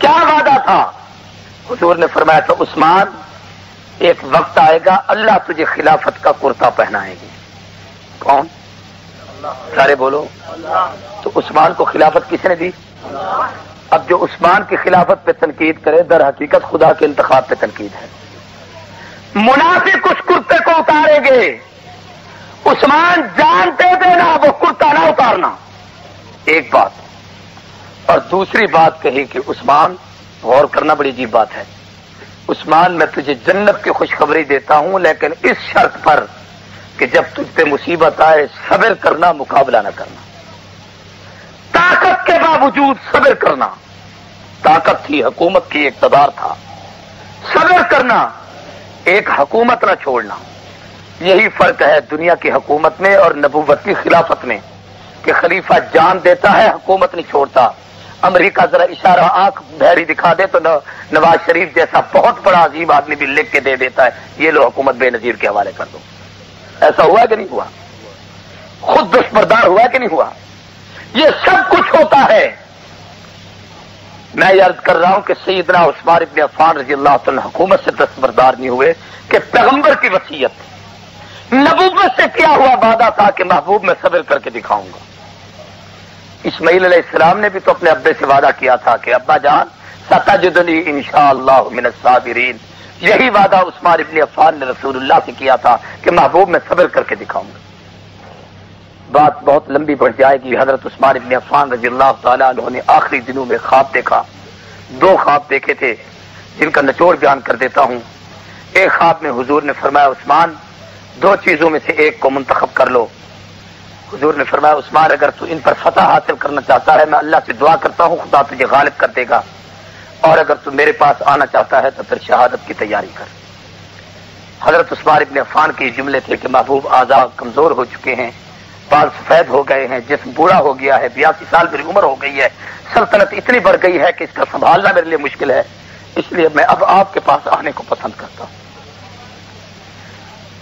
کیا وعدہ تھا؟ حضور نے فرمایا تھا عثمان ایک وقت آئے گا اللہ تجھے خلافت کا کرتا پہنائے گی۔ کون؟ سارے بولو۔ تو عثمان کو خلافت کس نے دی؟ اب جو عثمان کی خلافت پہ تنقید کرے در حقیقت خدا کے انتخاب پہ تنقید ہے۔ منافق اس کرتے کو اتاریں گے، عثمان جانتے دینا وہ کرتا نہ اتارنا، ایک بات۔ اور دوسری بات کہی کہ عثمان، غور کرنا بڑی عجیب بات ہے، عثمان میں تجھے جنت کی خوشخبری دیتا ہوں لیکن اس شرط پر کہ جب تجھ پہ مصیبت آئے صبر کرنا، مقابلہ نہ کرنا، طاقت کے باوجود صبر کرنا، طاقت تھی، حکومت کی اقتدار تھا، صبر کرنا، ایک حکومت نہ چھوڑنا۔ یہی فرق ہے دنیا کی حکومت میں اور نبوت کی خلافت میں کہ خلیفہ جان دیتا ہے، حکومت نہیں چھوڑتا۔ امریکہ ذرا اشارہ آنکھ بھیڑی دکھا دے تو نواز شریف جیسا بہت بڑا عظیم آدمی بھی لکھ کے دے دیتا ہے یہ لو حکومت بے نظیر کے حوالے کر دو۔ ایسا ہوا کہ نہیں ہوا؟ خود دستبردار ہوا کہ نہیں ہوا؟ یہ سب کچھ ہوتا ہے۔ میں یہ عرض کر رہا ہوں کہ سیدنا عثمان ابن عفان رضی اللہ عنہ حکومت سے دستبردار نہیں ہوئے کہ پیغمبر کی وصیت، نبوت سے کیا ہوا وعدہ تھا کہ محبوب میں صبر کر کے دکھاؤں گا۔ اسماعیل علیہ السلام نے بھی تو اپنے ابے سے وعدہ کیا تھا کہ ابا جان ستجدنی انشاءاللہ من الصابرین، یہی وعدہ عثمان ابن عفان نے رسول اللہ سے کیا تھا کہ محبوب میں صبر کر کے دکھاؤں گا۔ بات بہت لمبی بڑھ جائے گی۔ حضرت عثمان ابن عفان رضی اللہ تعالیٰ عنہ نے آخری دنوں میں خواب دیکھا، 2 خواب دیکھے تھے جن کا نچوڑ بیان کر دیتا ہوں۔ ایک خواب میں حضور نے فرمایا عثمان 2 چیزوں میں سے ایک کو منتخب کر لو۔ حضور نے فرمایا عثمان اگر تو ان پر فتح حاصل کرنا چاہتا ہے میں اللہ سے دعا کرتا ہوں خدا تجھے غالب کر دے گا، اور اگر تو میرے پاس آنا چاہتا ہے تو پھر شہادت کی تیاری کر۔ حضرت عثمان ابن عفان کے جملے تھے کہ محبوب اعضاء کمزور ہو چکے ہیں، بال سفید ہو گئے ہیں، جسم بوڑھا ہو گیا ہے، 82 سال میری عمر ہو گئی ہے، سلطنت اتنی بڑھ گئی ہے کہ اس کا سنبھالنا میرے لیے مشکل ہے، اس لیے میں اب آپ کے پاس آنے کو پسند کرتا ہوں۔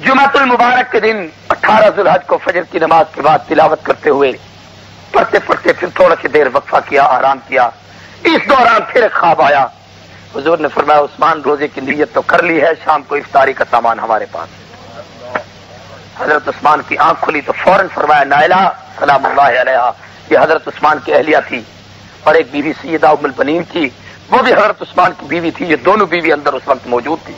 جمعۃ المبارک کے دن 18 ذی الحج کو فجر کی نماز کے بعد تلاوت کرتے ہوئے پڑھتے پڑھتے پھر تھوڑا سی دیر وقفہ کیا، آرام کیا، اس دوران پھر ایک خواب آیا۔ حضور نے فرمایا عثمان روزے کی نیت تو کر لی ہے، شام کو افطاری کا سامان ہمارے پاس۔ حضرت عثمان کی آنکھ کھلی تو فوراً فرمایا نائلہ سلام اللہ علیہا، یہ حضرت عثمان کی اہلیہ تھی، اور ایک بیوی سیدہ ام البنین تھی، وہ بھی حضرت عثمان کی بیوی تھی، یہ دونوں بیوی اندر اس وقت موجود تھی۔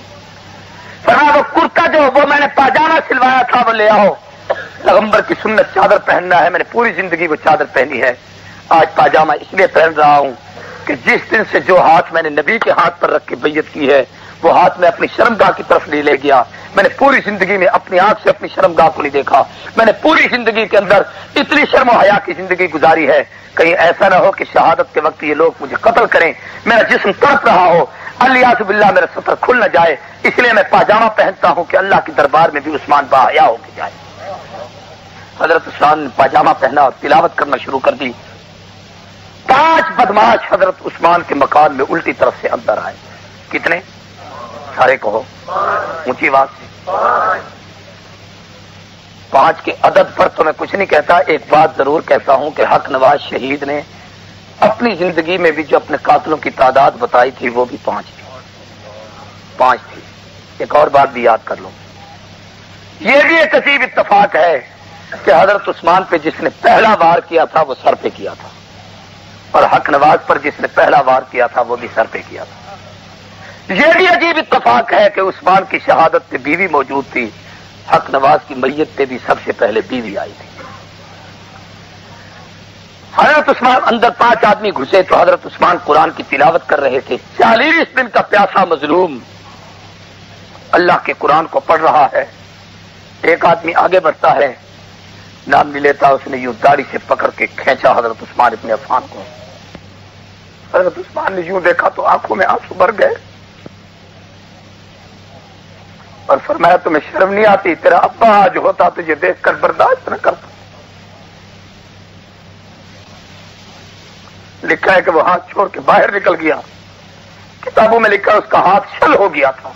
فرمایا وہ کرتا جو وہ میں نے پاجامہ سلوایا تھا وہ لے آؤ، پیغمبر کی سنت چادر پہننا ہے، میں نے پوری زندگی وہ چادر پہنی ہے، آج پاجامہ اس لیے پہن رہا ہوں کہ جس دن سے جو ہاتھ میں نے نبی کے ہاتھ پر رکھ کے بیعت کی ہے وہ ہاتھ میں اپنی شرمگاہ کی طرف نہیں لے گیا. میں نے پوری زندگی میں اپنی آنکھ سے اپنی شرمگاہ کو نہیں دیکھا. میں نے پوری زندگی کے اندر اتنی شرم و حیا کی زندگی گزاری ہے. کہیں ایسا نہ ہو کہ شہادت کے وقت یہ لوگ مجھے قتل کریں, میرا جسم تڑپ رہا ہو, الیاذ باللہ میرا سطر کھل نہ جائے. اس لیے میں پاجامہ پہنتا ہوں کہ اللہ کے دربار میں بھی عثمان باحیا ہو کے جائے. حضرت عثمان نے پاجامہ پہنا اور تلاوت کرنا شروع کر دی. 5 بدماش حضرت عثمان کے مکان میں الٹی طرف سے اندر آئے. کتنے؟ سارے کہو اونچی آواز سے. 5 کے عدد پر تو میں کچھ نہیں کہتا, ایک بات ضرور کہتا ہوں کہ حق نواز شہید نے اپنی زندگی میں بھی جو اپنے قاتلوں کی تعداد بتائی تھی وہ بھی 5 تھی. 5 تھی. ایک اور بات بھی یاد کر لو, یہ بھی ایک عجیب اتفاق ہے کہ حضرت عثمان پہ جس نے پہلا وار کیا تھا وہ سر پہ کیا تھا, اور حق نواز پر جس نے پہلا وار کیا تھا وہ بھی سر پہ کیا تھا. یہ بھی عجیب اتفاق ہے کہ عثمان کی شہادت پہ بیوی موجود تھی, حق نواز کی میت پہ بھی سب سے پہلے بیوی آئی تھی. حضرت عثمان اندر 5 آدمی گھسے تو حضرت عثمان قرآن کی تلاوت کر رہے تھے. 40 دن کا پیاسا مظلوم اللہ کے قرآن کو پڑھ رہا ہے. ایک آدمی آگے بڑھتا ہے, نام نہیں لیتا, اس نے یوں داڑھی سے پکڑ کے کھینچا حضرت عثمان ابن عفان کو. حضرت عثمان نے یوں دیکھا تو آنکھوں میں آنسو بھر گئے اور فرمایا تمہیں شرم نہیں آتی؟ تیرا ابا آج ہوتا تجھے دیکھ کر برداشت نہ کرتا. لکھا ہے کہ وہ ہاتھ چھوڑ کے باہر نکل گیا. کتابوں میں لکھا اس کا ہاتھ شل ہو گیا تھا.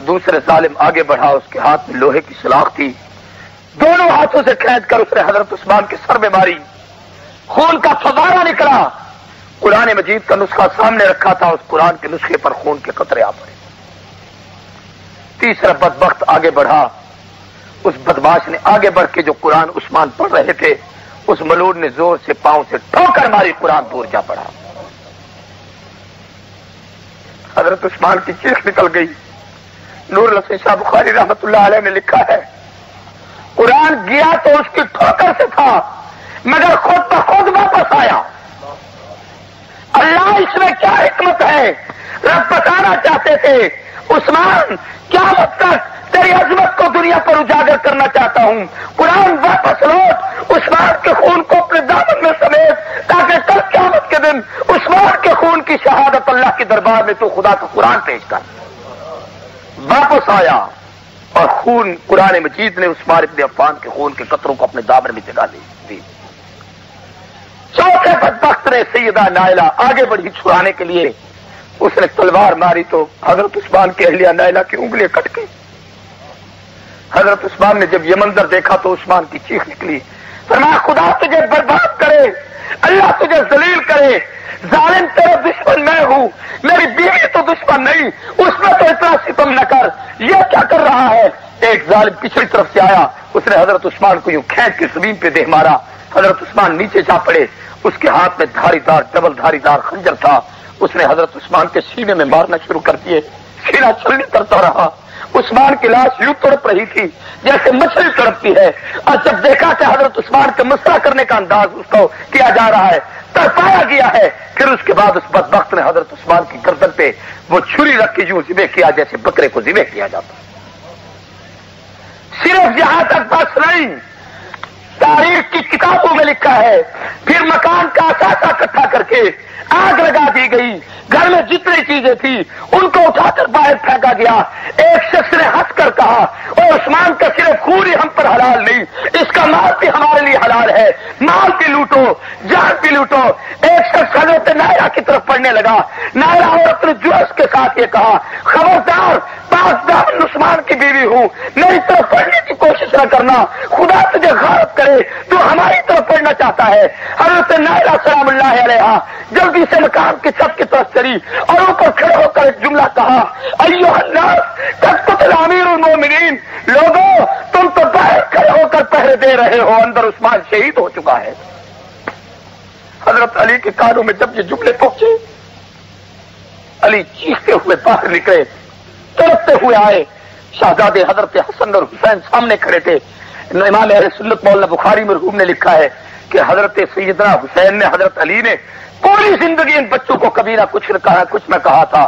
دوسرے ظالم آگے بڑھا, اس کے ہاتھ میں لوہے کی سلاخ تھی. دونوں ہاتھوں سے کھینچ کر اس نے حضرت عثمان کے سر میں ماری. خون کا فوارہ نکلا. قرآن مجید کا نسخہ سامنے رکھا تھا, اس قرآن کے نسخے پر خون کے قطرے آ پڑے. تیسرا بدبخت آگے بڑھا. اس بدماش نے آگے بڑھ کے جو قرآن عثمان پڑھ رہے تھے اس ملعون نے زور سے پاؤں سے ٹھوکر ماری, قرآن دور جا پڑا. حضرت عثمان کی چیخ نکل گئی. نور الحسن شاہ بخاری رحمت اللہ علیہ نے لکھا ہے قرآن گیا تو اس کی ٹھوکر سے تھا مگر خود بخود واپس آیا. اللہ اس میں کیا حکمت ہے؟ رب بتانا چاہتے تھے عثمان قیامت تک تیری عظمت کو دنیا پر اجاگر کرنا چاہتا ہوں, قرآن واپس لوٹ, عثمان کے خون کو اپنے دامن میں سمیت, تاکہ کل قیامت کے دن عثمان کے خون کی شہادت اللہ کے دربار میں تو خدا کا قرآن پیش کر. واپس آیا اور خون قرآن مجید نے عثمان ابن عفان کے خون کے قطروں کو اپنے دامن میں جگہ دی. چوتھے بدبخت نے سیدہ نائلہ آگے بڑھی چھڑانے کے لیے, اس نے تلوار ماری تو حضرت عثمان کی اہلیہ نائلہ کی انگلیاں کٹ گئی. حضرت عثمان نے جب یہ منظر دیکھا تو عثمان کی چیخ نکلی, فرمایا خدا تجھے برباد کرے, اللہ تجھے ذلیل کرے, ظالم تیرا دشمن میں ہوں, میری بیوی تو دشمن نہیں, اس میں تو اتنا ستم نہ کر, یہ کیا کر رہا ہے؟ ایک ظالم پچھلی طرف سے آیا, اس نے حضرت عثمان کو یوں کھینچ کے زمین پہ دے مارا. حضرت عثمان نیچے جا پڑے. اس کے ہاتھ میں دھاری دار ڈبل دھاری دار خنجر تھا. اس نے حضرت عثمان کے سینے میں مارنا شروع کر دیے. سینہ چھلنی کرتا رہا. عثمان کی لاش یوں تڑپ رہی تھی جیسے مچھلی تڑپتی ہے, اور جب دیکھا کہ حضرت عثمان کے مسئلہ کرنے کا انداز اس کو کیا جا رہا ہے, تڑپایا گیا ہے, پھر اس کے بعد اس بدبخت نے حضرت عثمان کی گردن پہ وہ چھری رکھ کے یوں ذبح کیا جیسے بکرے کو ذبح کیا جاتا. صرف یہاں تک بس نہیں, تاریخ کی کتابوں میں لکھا ہے پھر مکان کا اثاثہ اکٹھا کر کے آگ لگا دی گئی. گھر میں جتنی چیزیں تھی ان کو اٹھا کر باہر پھینکا گیا. ایک شخص نے ہنس کر کہا اور عثمان کا صرف خون ہی ہم پر حلال نہیں, اس کا مال بھی ہمارے لیے حلال ہے, مال بھی لوٹو, جان بھی لوٹو. ایک شخص حضرت نائرہ کی طرف پڑھنے لگا. نائرہ عورت نے جوش کے ساتھ یہ کہا, خبردار, پاس دامن عثمان کی بیوی ہوں, میری طرف پڑھنے کی کوشش نہ کرنا, خدا تجھے غارت کرے, تو ہماری طرف پڑھنا چاہتا ہے. حضرت نائرہ سلام اللہ علیہا جلدی سے مکان کی چھت کی طرف چلی اور اوپر کھڑے ہو کر ایک جملہ کہا, ایھا الناس قد قتل امیر المومنین, لوگوں تم تو باہر کھڑے ہو کر پہرے دے رہے ہو, اندر عثمان شہید ہو چکا ہے. حضرت علی کے کانوں میں جب یہ جملے پہنچے, علی چیختے ہوئے باہر نکلے, تڑپتے ہوئے آئے. شہزادے حضرت حسن اور حسین سامنے کھڑے تھے. امام اہل سنت مولانا بخاری مرحوم نے لکھا ہے کہ حضرت سیدنا حسین نے حضرت علی نے پوری زندگی ان بچوں کو کبھی نہ کچھ نہ کہا, کچھ نہ کہا تھا.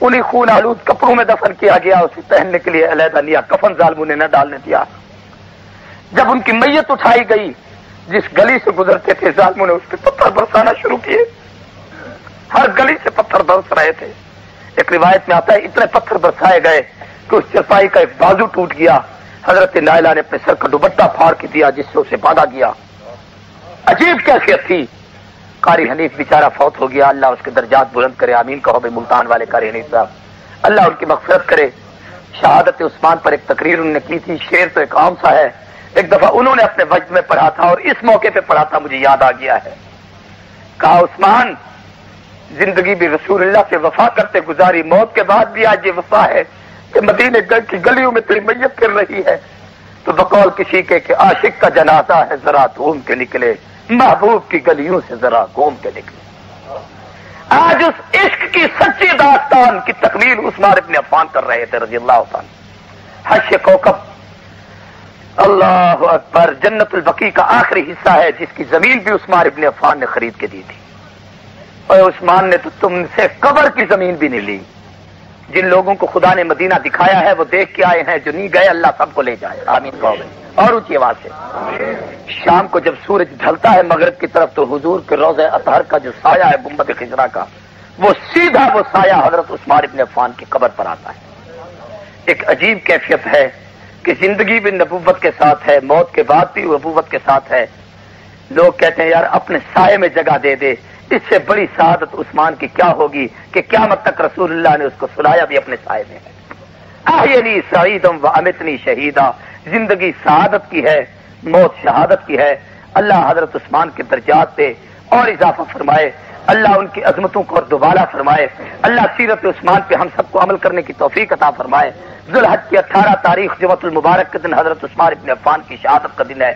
انہیں خون آلود کپڑوں میں دفن کیا گیا، اسے پہننے کے لیے علیحدہ لیا، کفن ظالموں نے نہ ڈالنے دیا۔ جب ان کی میت اٹھائی گئی، جس گلی سے گزرتے تھے ظالموں نے اس پہ پتھر برسانا شروع کیے، ہر گلی سے پتھر برس رہے تھے۔ ایک روایت میں آتا ہے اتنے پتھر برسائے گئے کہ اس چرپائی کا ایک بازو ٹوٹ گیا۔ حضرت نائلہ نے اپنے سر کا دوپٹہ پھاڑ کے دیا جس سے اسے باندھا گیا۔ عجیب کیفیت تھی۔ قاری حنیف بیچارہ فوت ہو گیا، اللہ اس کے درجات بلند کرے، آمین کہو بھائی ملتان والے قاری حنیف صاحب، اللہ ان کی مغفرت کرے۔ شہادت عثمان پر ایک تقریر انہوں نے کی تھی، شعر تو ایک عام سا ہے، ایک دفعہ انہوں نے اپنے وجد میں پڑھا تھا اور اس موقع پہ پڑھا تھا، مجھے یاد آ گیا ہے۔ کہا عثمان زندگی بھی رسول اللہ سے وفا کرتے گزاری، موت کے بعد بھی آج یہ وفا ہے کہ مدینے کی گلیوں میں تیری میت پھر رہی ہے تو بقول کسی کے کہ عاشق کا جنازہ ہے ذرا گھوم کے نکلے، محبوب کی گلیوں سے ذرا گھوم کے نکلے۔ آج اس عشق کی سچی داستان کی تکمیل عثمان ابن عفان کر رہے تھے رضی اللہ تعالی۔ حش کوکب، اللہ اکبر، جنت البقیع کا آخری حصہ ہے جس کی زمین بھی عثمان ابن عفان نے خرید کے دی تھی، اور عثمان نے تو تم سے قبر کی زمین بھی نہیں لی۔ جن لوگوں کو خدا نے مدینہ دکھایا ہے وہ دیکھ کے آئے ہیں، جو نہیں گئے اللہ سب کو لے جائے، آمین کہو اور اونچی آواز سے۔ شام کو جب سورج ڈھلتا ہے مغرب کی طرف تو حضور کے روضہ اطہر کا جو سایہ ہے گنبد خضرا کا، وہ سیدھا وہ سایہ حضرت عثمان ابن عفان کی قبر پر آتا ہے۔ ایک عجیب کیفیت ہے کہ زندگی بھی نبوت کے ساتھ ہے، موت کے بعد بھی نبوت کے ساتھ ہے۔ لوگ کہتے ہیں یار اپنے سائے میں جگہ دے دے، اس سے بڑی سعادت عثمان کی کیا ہوگی کہ قیامت تک رسول اللہ نے اس کو سلایا بھی اپنے سائے میں ہے۔ احینی سعیدم و امتنی شہیدا، زندگی سعادت کی ہے، موت شہادت کی ہے۔ اللہ حضرت عثمان کے درجات پہ اور اضافہ فرمائے، اللہ ان کی عظمتوں کو اور دوبالا فرمائے، اللہ سیرت عثمان پہ ہم سب کو عمل کرنے کی توفیق عطا فرمائے۔ ذوالحج کی 18 تاریخ جمعۃ المبارک کے دن حضرت عثمان ابن عفان کی شہادت کا دن ہے۔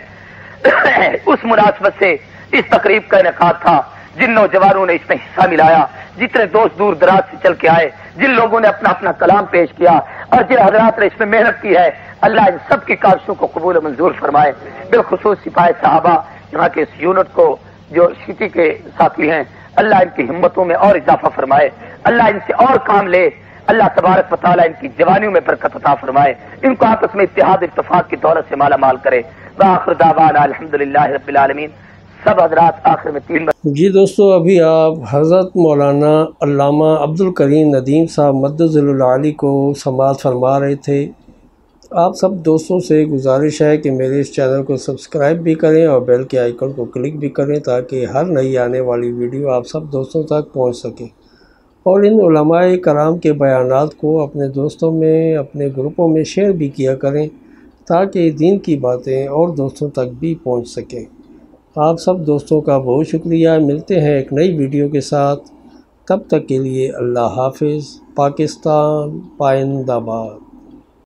اس مناسبت سے اس تقریب کا انعقاد تھا۔ جن نوجوانوں نے اس میں حصہ ملایا، جتنے دوست دور دراز سے چل کے آئے، جن لوگوں نے اپنا اپنا کلام پیش کیا اور جن حضرات نے اس میں محنت کی ہے، اللہ ان سب کی کاوشوں کو قبول و منظور فرمائے۔ بالخصوص سپاہی صحابہ یہاں کے اس یونٹ کو جو سٹی کے ساتھی ہیں، اللہ ان کی ہمتوں میں اور اضافہ فرمائے، اللہ ان سے اور کام لے، اللہ تبارک و تعالیٰ ان کی جوانیوں میں برکت عطا فرمائے، ان کو آپس میں اتحاد اتفاق کی دولت سے مالا مال کرے۔ وآخر دعوانا الحمدللہ رب العالمین۔ سب حضرات آخر میں 3 جی دوستو، ابھی آپ حضرت مولانا علامہ عبدالکریم ندیم صاحب مدظ العالی کو سماعت فرما رہے تھے۔ آپ سب دوستوں سے گزارش ہے کہ میرے اس چینل کو سبسکرائب بھی کریں اور بیل کے آئیکن کو کلک بھی کریں تاکہ ہر نئی آنے والی ویڈیو آپ سب دوستوں تک پہنچ سکے، اور ان علماء کرام کے بیانات کو اپنے دوستوں میں، اپنے گروپوں میں شیئر بھی کیا کریں تاکہ دین کی باتیں اور دوستوں تک بھی پہنچ سکیں۔ آپ سب دوستوں کا بہت شکریہ۔ ملتے ہیں ایک نئی ویڈیو کے ساتھ، تب تک کے لیے اللہ حافظ۔ پاکستان پائندہ باد۔